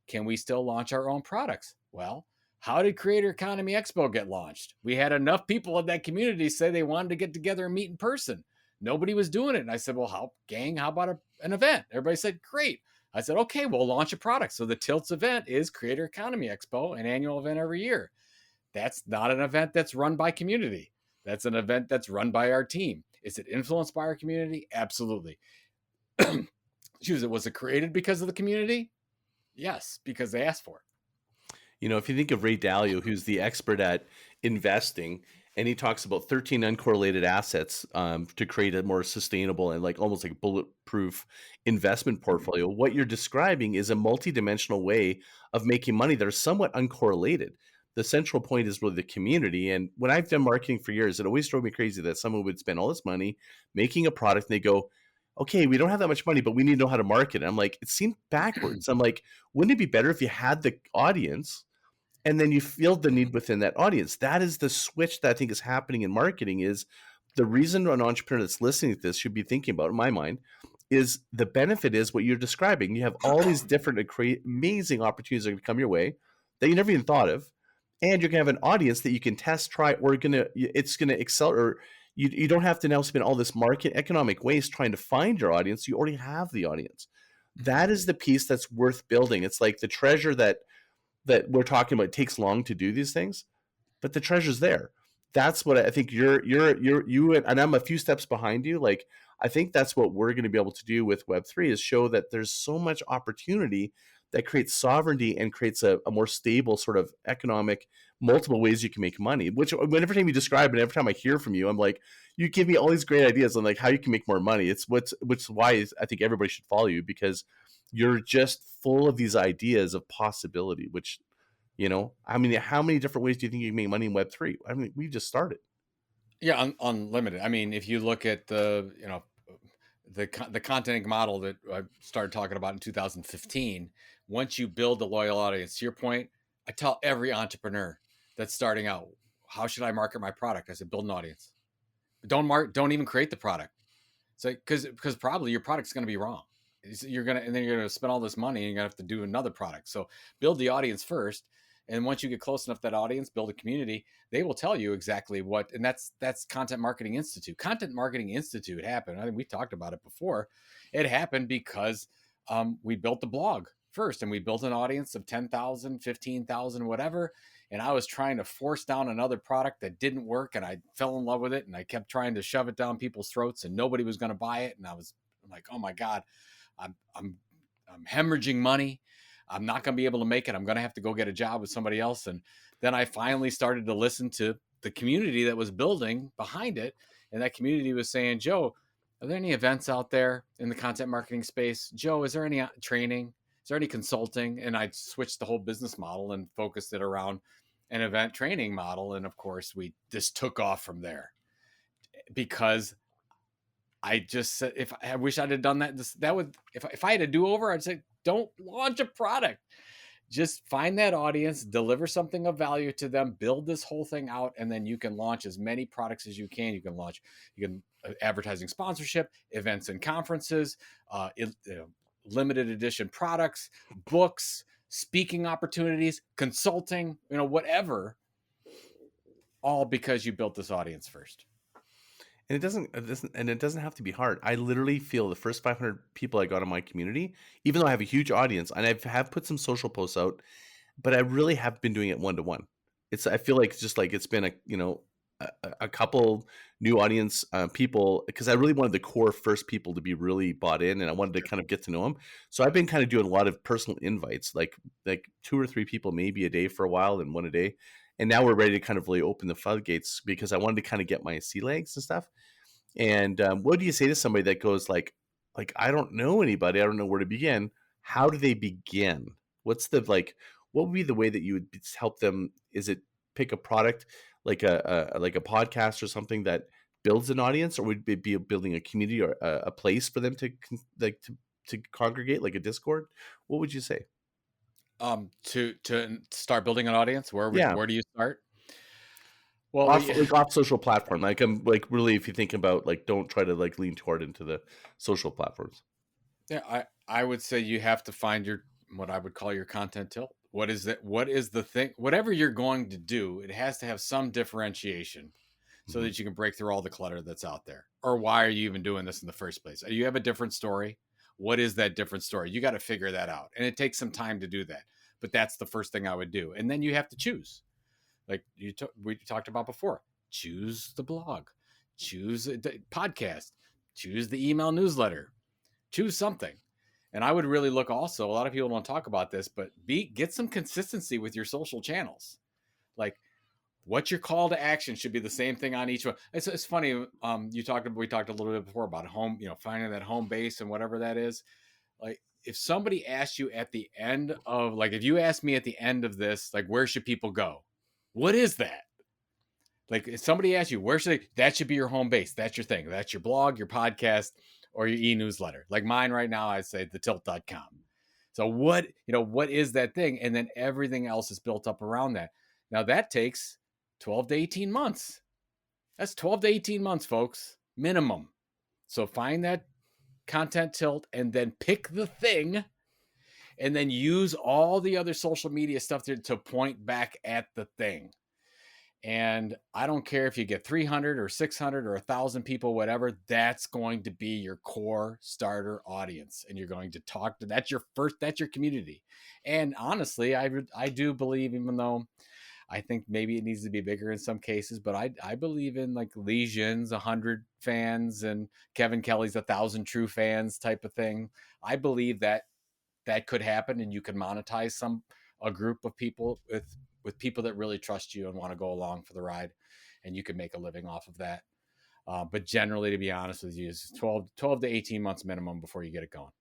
Speaker 2: can we still launch our own products? Well, how did Creator Economy Expo get launched? We had enough people in that community say they wanted to get together and meet in person. Nobody was doing it. And I said, well, how about an event? Everybody said, great. I said, okay, we'll launch a product. So the Tilts event is Creator Economy Expo, an annual event every year. That's not an event that's run by community. That's an event that's run by our team. Is it influenced by our community? Absolutely. Was it created because of the community? Yes, because they asked for it.
Speaker 1: You know, if you think of Ray Dalio, who's the expert at investing, and he talks about 13 uncorrelated assets to create a more sustainable and almost like bulletproof investment portfolio. What you're describing is a multidimensional way of making money that are somewhat uncorrelated. The central point is really the community. And when I've done marketing for years, it always drove me crazy that someone would spend all this money making a product and they go, okay, we don't have that much money, but we need to know how to market it. I'm like, it seemed backwards. I'm like, wouldn't it be better if you had the audience and then you feel the need within that audience? That is the switch that I think is happening in marketing. Is the reason an entrepreneur that's listening to this should be thinking about, in my mind, is the benefit is what you're describing. You have all these different amazing opportunities that are going to come your way that you never even thought of. And you're going to have an audience that you can test, try, or it's going to accelerate. Or you don't have to now spend all this market economic waste trying to find your audience. You already have the audience. That is the piece that's worth building. It's like the treasure that we're talking about. It takes long to do these things, but the treasure's there. That's what I think you and I'm a few steps behind you. Like, I think that's what we're going to be able to do with Web3 is show that there's so much opportunity that creates sovereignty and creates a more stable sort of economic, multiple ways you can make money, which every time you describe it, every time I hear from you, I'm like, you give me all these great ideas on like how you can make more money. It's which is why I think everybody should follow you, because you're just full of these ideas of possibility, which, you know, I mean, how many different ways do you think you can make money in Web3? I mean, we just started.
Speaker 2: Yeah, unlimited. I mean, if you look at the Content Inc. model that I started talking about in 2015, once you build a loyal audience, to your point, I tell every entrepreneur that's starting out, how should I market my product? I said, build an audience. Don't even create the product. So because probably your product's going to be wrong. And then you're going to spend all this money and you're going to have to do another product. So build the audience first. And once you get close enough to that audience, build a community, they will tell you exactly what, and that's Content Marketing Institute. Content Marketing Institute happened. I think we talked about it before. It happened because we built the blog first, and we built an audience of 10,000, 15,000, whatever. And I was trying to force down another product that didn't work, and I fell in love with it, and I kept trying to shove it down people's throats, and nobody was going to buy it. And I'm like, oh my God, I'm hemorrhaging money. I'm not going to be able to make it. I'm going to have to go get a job with somebody else. And then I finally started to listen to the community that was building behind it. And that community was saying, Joe, are there any events out there in the content marketing space? Joe, is there any training? Is there any consulting? And I switched the whole business model and focused it around an event training model. And of course, we just took off from there because I just said, if I wish I'd have done that, that would, if I had a do over, I'd say, don't launch a product. Just find that audience, deliver something of value to them, build this whole thing out, and then you can launch as many products as you can. You can advertising sponsorship, events and conferences, limited edition products, books, speaking opportunities, consulting, whatever, all because you built this audience first.
Speaker 1: And it doesn't have to be hard. I literally feel the first 500 people I got in my community, even though I have a huge audience, and I have put some social posts out, but I really have been doing it one-to-one. I feel like it's just like it's been a couple new audience people, because I really wanted the core first people to be really bought in, and I wanted to kind of get to know them. So I've been kind of doing a lot of personal invites, like 2 or 3 people maybe a day for a while, and one a day. And now we're ready to kind of really open the floodgates, because I wanted to kind of get my sea legs and stuff. And what do you say to somebody that goes like, I don't know anybody, I don't know where to begin. How do they begin? What's the what would be the way that you would help them? Is it pick a product like a podcast or something that builds an audience, or would it be building a community or a place for them to congregate, like a Discord? What would you say?
Speaker 2: To start building an audience, where do you start?
Speaker 1: Well, off social platform, really, if you think about don't try to lean too hard into the social platforms.
Speaker 2: Yeah, I would say you have to find what I would call your content tilt. What is that? What is the thing? Whatever you're going to do, it has to have some differentiation so that you can break through all the clutter that's out there. Or why are you even doing this in the first place? Do you have a different story? What is that different story? You got to figure that out. And it takes some time to do that. But that's the first thing I would do. And then you have to choose. Like we talked about before, choose the blog, choose the podcast, choose the email newsletter, choose something. And I would really look also, a lot of people don't talk about this, but get some consistency with your social channels. Like what your call to action should be the same thing on each one. It's funny. We talked a little bit before about home, finding that home base and whatever that is. Like if somebody asked you at the end of, if you asked me at the end of this, where should people go? What is that? Like if somebody asks you, that should be your home base. That's your thing. That's your blog, your podcast, or your e-newsletter. Like mine right now, I'd say thetilt.com. So what is that thing? And then everything else is built up around that. Now that takes 12 to 18 months. That's 12 to 18 months, folks, minimum. So find that content tilt and then pick the thing and then use all the other social media stuff to point back at the thing. And I don't care if you get 300 or 600 or 1,000 people, whatever, that's going to be your core starter audience. And you're going to talk to, that's your community. And honestly, I do believe, even though I think maybe it needs to be bigger in some cases, but I believe in Legions, 100 fans, and Kevin Kelly's 1,000 true fans type of thing. I believe that could happen, and you can monetize a group of people with people that really trust you and want to go along for the ride, and you can make a living off of that. But generally, to be honest with you, it's 12 to 18 months minimum before you get it going.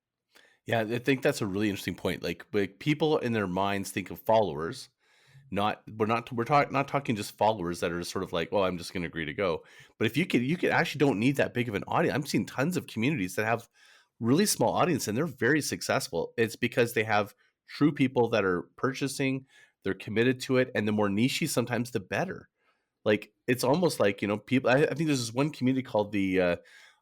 Speaker 1: Yeah, I think that's a really interesting point. Like people in their minds think of followers. We're not talking just followers that are sort of like, well, I'm just going to agree to go. But if you could actually don't need that big of an audience. I'm seeing tons of communities that have really small audience and they're very successful. It's because they have true people that are purchasing, they're committed to it, and the more niche sometimes the better. Like it's almost like, people, I think there's this one community called the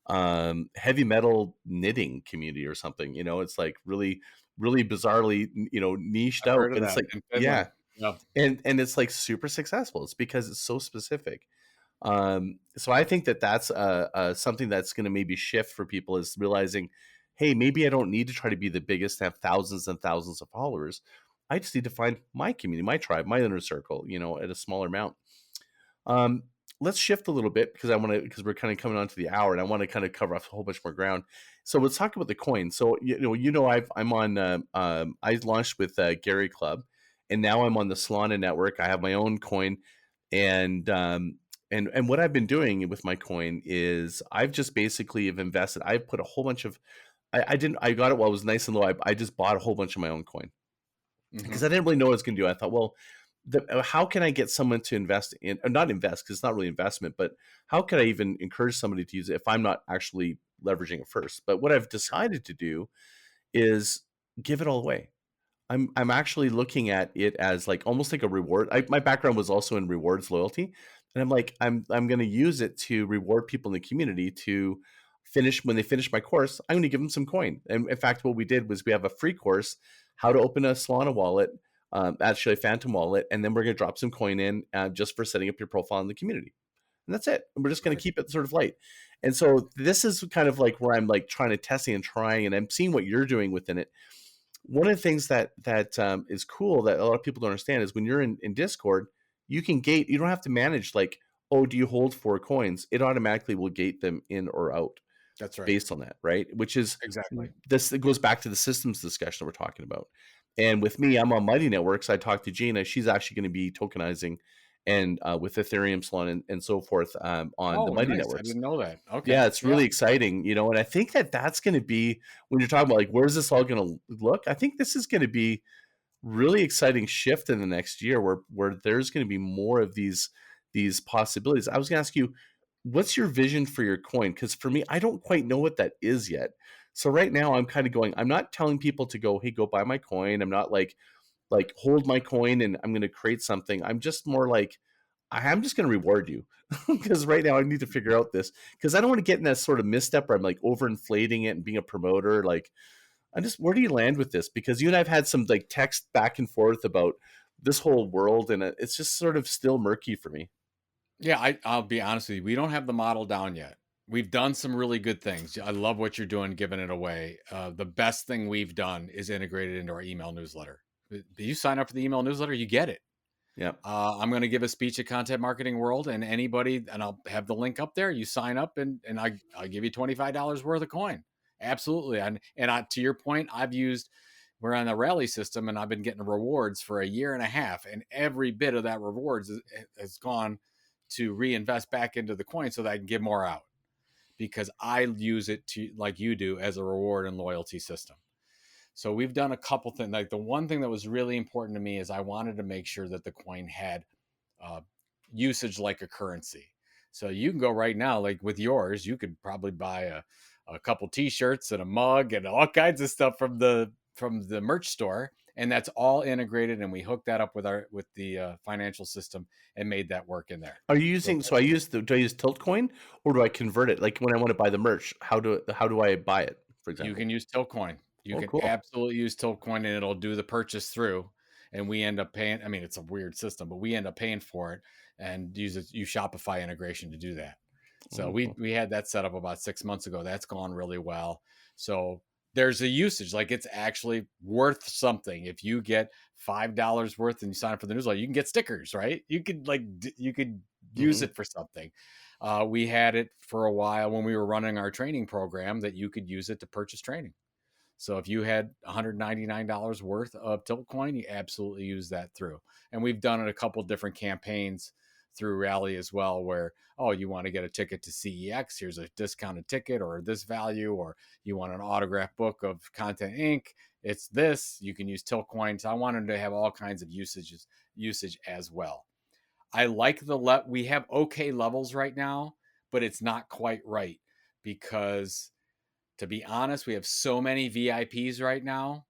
Speaker 1: heavy metal knitting community or something. It's like really, really bizarrely, niched out. And it's like, yeah. And it's like super successful. It's because it's so specific. So I think that's something that's going to maybe shift for people, is realizing, hey, maybe I don't need to try to be the biggest, have thousands and thousands of followers. I just need to find my community, my tribe, my inner circle, at a smaller amount. Let's shift a little bit because we're kind of coming on to the hour, and I want to kind of cover off a whole bunch more ground. So let's talk about the coin. So I'm on. I launched with Gary Club, and now I'm on the Solana network. I have my own coin, and what I've been doing with my coin is I've just basically have invested. I've put a whole bunch of. I got it while it was nice and low. I just bought a whole bunch of my own coin because I didn't really know what I was going to do. I thought, well, how can I get someone to invest in, or not invest, because it's not really investment, but how can I even encourage somebody to use it if I'm not actually leveraging it first? But what I've decided to do is give it all away. I'm actually looking at it as like almost like a reward. My background was also in rewards loyalty, and I'm like I'm going to use it to reward people in the community to finish when they finish my course. I'm going to give them some coin. And in fact, what we did was we have a free course, how to open a Solana wallet, actually a Phantom wallet, and then we're going to drop some coin in just for setting up your profile in the community. And that's it. And we're just going to
Speaker 2: Perfect.
Speaker 1: keep it sort of light. And so this is kind of like where I'm like trying to testing and trying, and I'm seeing what you're doing within it. One of the things that is cool that a lot of people don't understand is when you're in Discord, you can gate. You don't have to manage like, oh, do you hold 4 coins? It automatically will gate them in or out
Speaker 2: That's right.
Speaker 1: based on that, right? Which is
Speaker 2: Exactly.
Speaker 1: this. It goes back to the systems discussion we're talking about. And with me, I'm on Mighty Networks. I talked to Gina. She's actually going to be tokenizing and with Ethereum, Solana, and so forth on the
Speaker 2: Oh,
Speaker 1: Mighty
Speaker 2: nice. I
Speaker 1: Networks.
Speaker 2: didn't know that.
Speaker 1: Yeah,
Speaker 2: Okay.
Speaker 1: it's
Speaker 2: Yeah.
Speaker 1: really exciting, and I think that that's going to be when you're talking about like where's this all going to look. I think this is going to be really exciting shift in the next year where there's going to be more of these possibilities. I was going to ask you, what's your vision for your coin? Because for me, I don't quite know what that is yet. So right now, I'm kind of going. I'm not telling people to go, hey, go buy my coin. I'm not like hold my coin and I'm going to create something. I'm just more like I'm just going to reward you because right now I need to figure out this because I don't want to get in that sort of misstep where I'm like overinflating it and being a promoter. Like, where do you land with this? Because you and I've had some like text back and forth about this whole world, and it's just sort of still murky for me.
Speaker 2: Yeah, I'll be honest with you. We don't have the model down yet. We've done some really good things. I love what you're doing, giving it away. The best thing we've done is integrated into our email newsletter. You sign up for the email newsletter, you get it.
Speaker 1: Yeah.
Speaker 2: I'm going to give a speech at Content Marketing World, and anybody, and I'll have the link up there. You sign up, and I'll give you $25 worth of coin. Absolutely. To your point, we're on the rally system, and I've been getting rewards for a year and a half, and every bit of that rewards has gone to reinvest back into the coin so that I can give more out because I use it to, like you do, as a reward and loyalty system. So we've done a couple things. Like the one thing that was really important to me is I wanted to make sure that the coin had usage like a currency. So you can go right now, like with yours, you could probably buy a couple T-shirts and a mug and all kinds of stuff from the merch store, and that's all integrated. And we hooked that up with the financial system and made that work in there.
Speaker 1: Are you using? So do I use Tiltcoin or do I convert it? Like when I want to buy the merch, how do I buy it? For
Speaker 2: You
Speaker 1: example.
Speaker 2: can use Tiltcoin. You
Speaker 1: Oh,
Speaker 2: can
Speaker 1: cool.
Speaker 2: absolutely use Tiltcoin, and it'll do the purchase through. And we end up paying. I mean, it's a weird system, but we end up paying for it and use Shopify integration to do that. So
Speaker 1: Oh, cool.
Speaker 2: we had that set up about 6 months ago. That's gone really well. So there's a usage, like it's actually worth something. If you get $5 worth and you sign up for the newsletter, you can get stickers, right? You could use
Speaker 1: Mm-hmm.
Speaker 2: it for something. We had it for a while when we were running our training program that you could use it to purchase training. So if you had $199 worth of Tiltcoin, you absolutely use that through. And we've done it a couple different campaigns through Rally as well, where, oh, you want to get a ticket to CEX, here's a discounted ticket or this value, or you want an autographed book of Content Inc., it's this, you can use Tiltcoin. So I wanted to have all kinds of usage as well. I like we have okay levels right now, but it's not quite right because, to be honest, we have so many VIPs right now.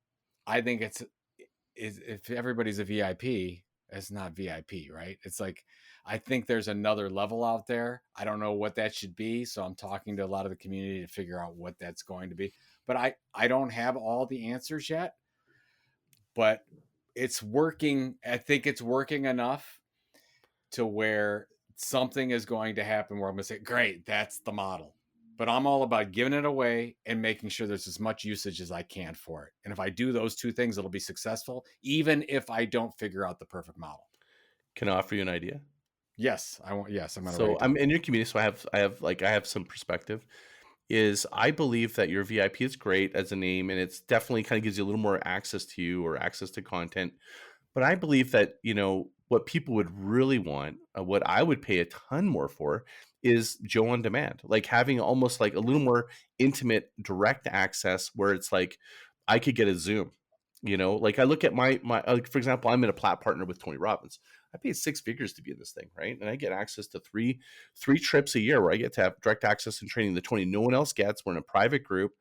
Speaker 2: I think if everybody's a VIP, it's not VIP, right? It's like, I think there's another level out there. I don't know what that should be. So I'm talking to a lot of the community to figure out what that's going to be. But I don't have all the answers yet, but it's working. I think it's working enough to where something is going to happen where I'm going to say, great, that's the model. But I'm all about giving it away and making sure there's as much usage as I can for it. And if I do those two things, it'll be successful, even if I don't figure out the perfect model.
Speaker 1: Can I offer you an idea?
Speaker 2: Yes, yes, I'm going to write
Speaker 1: So
Speaker 2: it
Speaker 1: I'm
Speaker 2: down.
Speaker 1: in your community, so I have some perspective. Is I believe that your VIP is great as a name, and it's definitely kind of gives you a little more access to you or access to content. But I believe that what people would really want, what I would pay a ton more for, is Joe on demand, like having almost like a little more intimate, direct access, where it's like I could get a Zoom Like I look at my like, for example, I'm in a plat partner with Tony Robbins. I paid 6 figures to be in this thing, right? And I get access to three trips a year where I get to have direct access and training that Tony no one else gets. We're in a private group.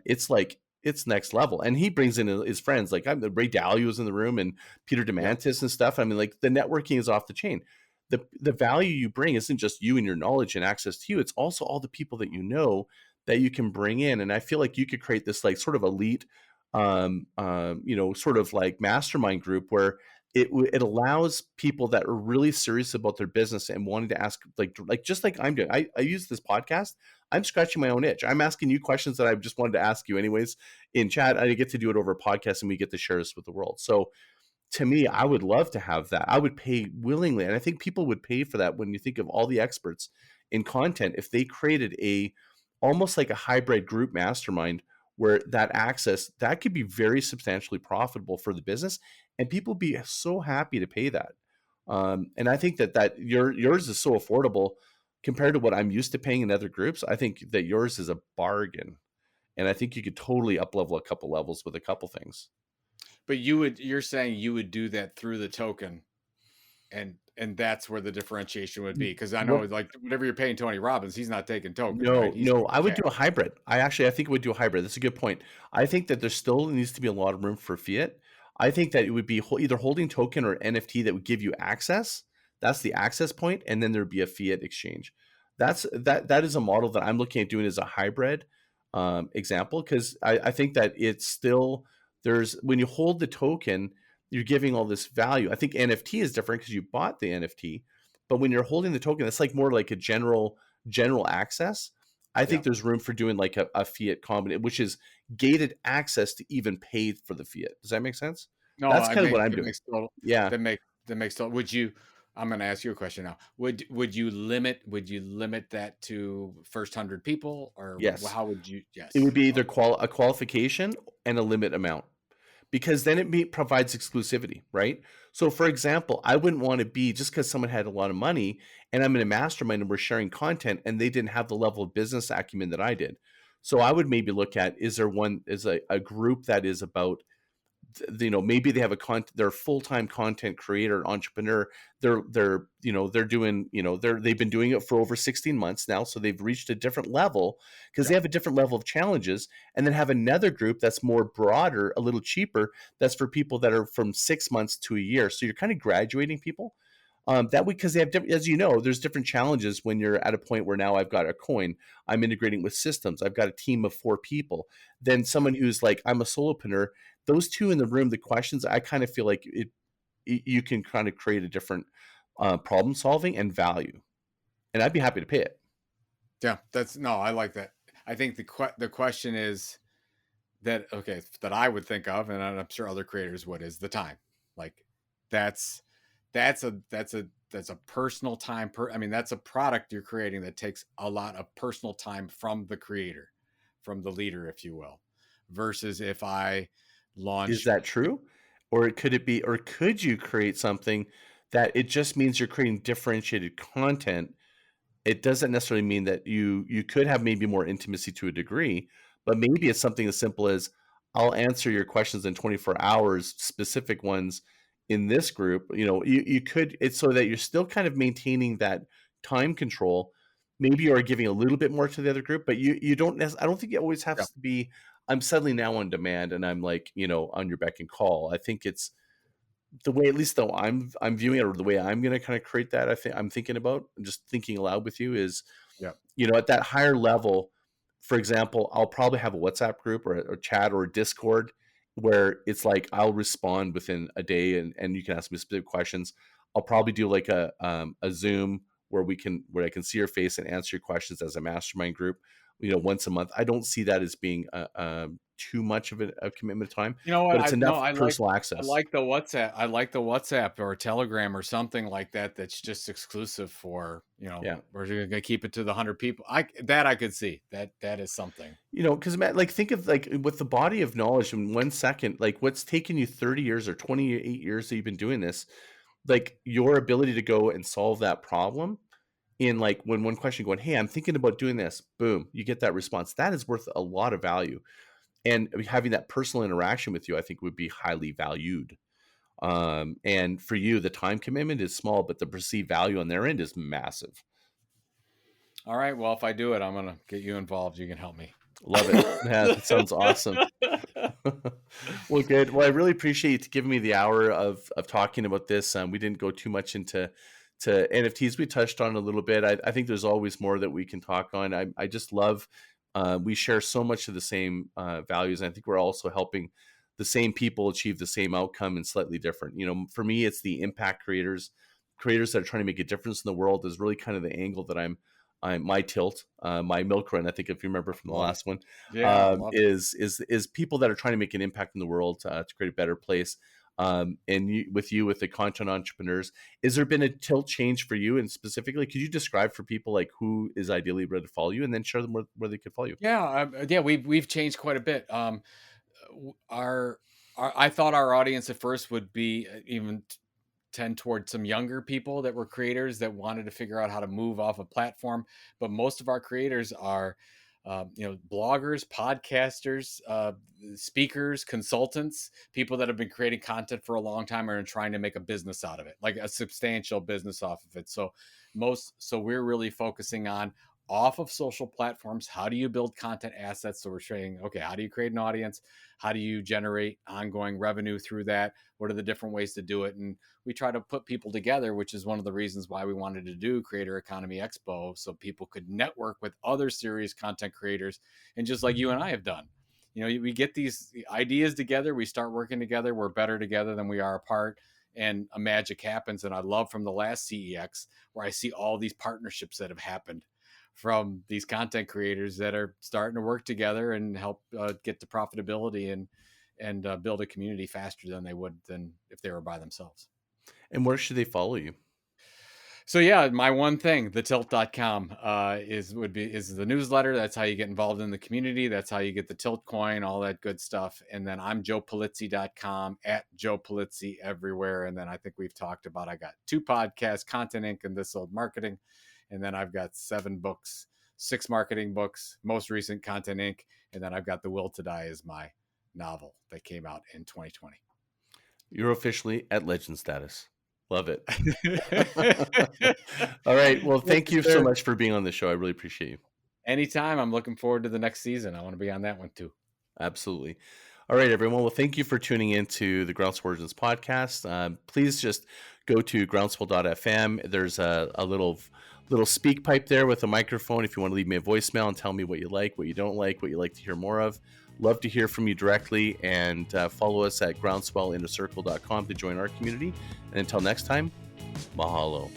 Speaker 1: It's like it's next level, and he brings in his friends. Like I'm the Ray Dalio was in the room and Peter
Speaker 2: Yeah.
Speaker 1: Diamandis and stuff. I mean, like the networking is off the chain. The value you bring isn't just you and your knowledge and access to you. It's also all the people that you know that you can bring in. And I feel like you could create this like sort of elite, sort of like mastermind group where it allows people that are really serious about their business and wanting to ask like just like I'm doing. I use this podcast. I'm scratching my own itch. I'm asking you questions that I've just wanted to ask you anyways in chat. I get to do it over a podcast and we get to share this with the world. So to me, I would love to have that. I would pay willingly. And I think people would pay for that when you think of all the experts in content, if they created almost like a hybrid group mastermind where that access, that could be very substantially profitable for the business and people be so happy to pay that. And I think that yours is so affordable compared to what I'm used to paying in other groups. I think that yours is a bargain. And I think you could totally up level a couple levels with a couple things.
Speaker 2: But you're saying you would do that through the token, and that's where the differentiation would be. Because I know,
Speaker 1: What?
Speaker 2: like, whatever you're paying Tony Robbins, he's not taking token, right?
Speaker 1: No,
Speaker 2: He's
Speaker 1: no,
Speaker 2: taking
Speaker 1: I would
Speaker 2: cash.
Speaker 1: do a hybrid. I think it would do a hybrid. That's a good point. I think that there still needs to be a lot of room for fiat. I think that it would be either holding token or NFT that would give you access. That's the access point, and then there'd be a fiat exchange. That is a model that I'm looking at doing as a hybrid example, because I think that it's still there's when you hold the token, you're giving all this value. I think NFT is different because you bought the NFT, but when you're holding the token, it's like more like a general access. I
Speaker 2: Yeah.
Speaker 1: think there's room for doing like a fiat combination, which is gated access to even pay for the fiat. Does that make sense?
Speaker 2: No,
Speaker 1: That's
Speaker 2: I
Speaker 1: kind of what
Speaker 2: mean,
Speaker 1: I'm
Speaker 2: that
Speaker 1: doing.
Speaker 2: makes total
Speaker 1: Yeah.
Speaker 2: that makes total. Would you? I'm going to ask you a question now. Would you limit that to first 100 people, or
Speaker 1: Yes.
Speaker 2: how would you?
Speaker 1: It would
Speaker 2: Yes.
Speaker 1: be either
Speaker 2: Okay.
Speaker 1: a qualification and a limit amount, because then provides exclusivity, right? So, for example, I wouldn't want to be just because someone had a lot of money and I'm in a mastermind and we're sharing content and they didn't have the level of business acumen that I did. So, I would maybe look at is a group that is about maybe they have they're a full-time content creator, entrepreneur. They're doing, they've been doing it for over 16 months now, so they've reached a different level because
Speaker 2: Yeah.
Speaker 1: they have a different level of challenges. And then have another group that's more broader, a little cheaper, that's for people that are from 6 months to a year. So you're kind of graduating people that way, because they have different, as you know, there's different challenges when you're at a point where now I've got a coin, I'm integrating with systems, I've got a team of 4 people. Then someone who's like, I'm a solopreneur, those two in the room, the questions, I kind of feel like you can kind of create a different problem solving and value, and I'd be happy to pay it.
Speaker 2: Yeah. I like that. I think the question is that I would think of, and I'm sure other creators would, is the time. Like that's a personal time I mean, that's a product you're creating that takes a lot of personal time from the creator, from the leader, if you will, versus if I
Speaker 1: Is
Speaker 2: launch.
Speaker 1: that true? Or could you create something that it just means you're creating differentiated content? It doesn't necessarily mean that you could have maybe more intimacy to a degree, but maybe it's something as simple as, I'll answer your questions in 24 hours, specific ones in this group. You could, it's so that you're still kind of maintaining that time control. Maybe you are giving a little bit more to the other group, but you don't I don't think it always
Speaker 2: Yeah.
Speaker 1: has to be, I'm suddenly now on demand and I'm like, on your beck and call. I think it's the way, at least though I'm viewing it, or the way I'm going to kind of create that. I'm thinking about, just thinking aloud with you, is
Speaker 2: Yeah.
Speaker 1: at that higher level. For example, I'll probably have a WhatsApp group or a chat or a Discord where it's like I'll respond within a day, and you can ask me specific questions. I'll probably do like a Zoom where I can see your face and answer your questions as a mastermind group, once a month. I don't see that as being too much of a commitment of time,
Speaker 2: You know what?
Speaker 1: but it's enough personal
Speaker 2: I
Speaker 1: access.
Speaker 2: like the WhatsApp. I like the WhatsApp or Telegram or something like that. That's just exclusive for,
Speaker 1: Yeah.
Speaker 2: we're going to keep it to the 100 people. I could see that is something.
Speaker 1: Because Matt, like, think of like with the body of knowledge in 1 second, like what's taken you 30 years or 28 years that you've been doing this, like your ability to go and solve that problem in like one question, going, hey, I'm thinking about doing this, boom, you get that response. That is worth a lot of value. and having that personal interaction with you, I think would be highly valued. And for you, the time commitment is small, but the perceived value on their end is massive.
Speaker 2: All right. Well, if I do it, I'm going to get you involved. You can help me.
Speaker 1: Love it. Yeah, that sounds awesome. Well, good. Well, I really appreciate you giving me the hour of talking about this. We didn't go too much into NFTs. We touched on it a little bit. I think there's always more that we can talk on. I just love, we share so much of the same values. And I think we're also helping the same people achieve the same outcome and slightly different. You know, for me, it's the impact creators that are trying to make a difference in the world is really kind of the angle that I'm my tilt, my milk run. I think if you remember from the last one, is people that are trying to make an impact in the world to create a better place. And with the content entrepreneurs, has there been a tilt change for you? And specifically, could you describe for people like who is ideally ready to follow you, and then share them where they could follow you?
Speaker 2: Yeah, we've changed quite a bit. Our I thought our audience at first would be even tend towards some younger people that were creators that wanted to figure out how to move off a platform. But most of our creators are, bloggers, podcasters, speakers, consultants, people that have been creating content for a long time and are trying to make a business out of it, like a substantial business off of it. So we're really focusing on off of social platforms. How do you build content assets? So we're saying, okay, how do you create an audience? How do you generate ongoing revenue through that? What are the different ways to do it? And we try to put people together, which is one of the reasons why we wanted to do Creator Economy Expo, so people could network with other serious content creators. And just like you and I have done, we get these ideas together, we start working together, we're better together than we are apart, and a magic happens. And I love from the last CEX where I see all these partnerships that have happened from these content creators that are starting to work together and help get to profitability and build a community faster than they would than if they were by themselves.
Speaker 1: And where should they follow you?
Speaker 2: So yeah, my one thing, thetilt.com is the newsletter. That's how you get involved in the community. That's how you get the Tilt coin, all that good stuff. And then I'm joepulizzi.com, at joepulizzi everywhere. And then I think we've talked about, I got 2 podcasts, Content Inc. and This Old Marketing. And then I've got 7 books, 6 marketing books, most recent Content Inc. And then I've got The Will to Die as my novel that came out in 2020.
Speaker 1: You're officially at legend status. Love it. All right. Well, thank you so much for being on the show. I really appreciate you.
Speaker 2: Anytime. I'm looking forward to the next season. I want to be on that one too.
Speaker 1: Absolutely. All right, everyone. Well, thank you for tuning in to the Groundswell Podcast. Please just go to groundswell.fm. There's a little speak pipe there with a microphone if you want to leave me a voicemail and tell me what you like, what you don't like, what you like to hear more of. Love to hear from you directly, and follow us at groundswellinnercircle.com to join our community. And until next time, mahalo.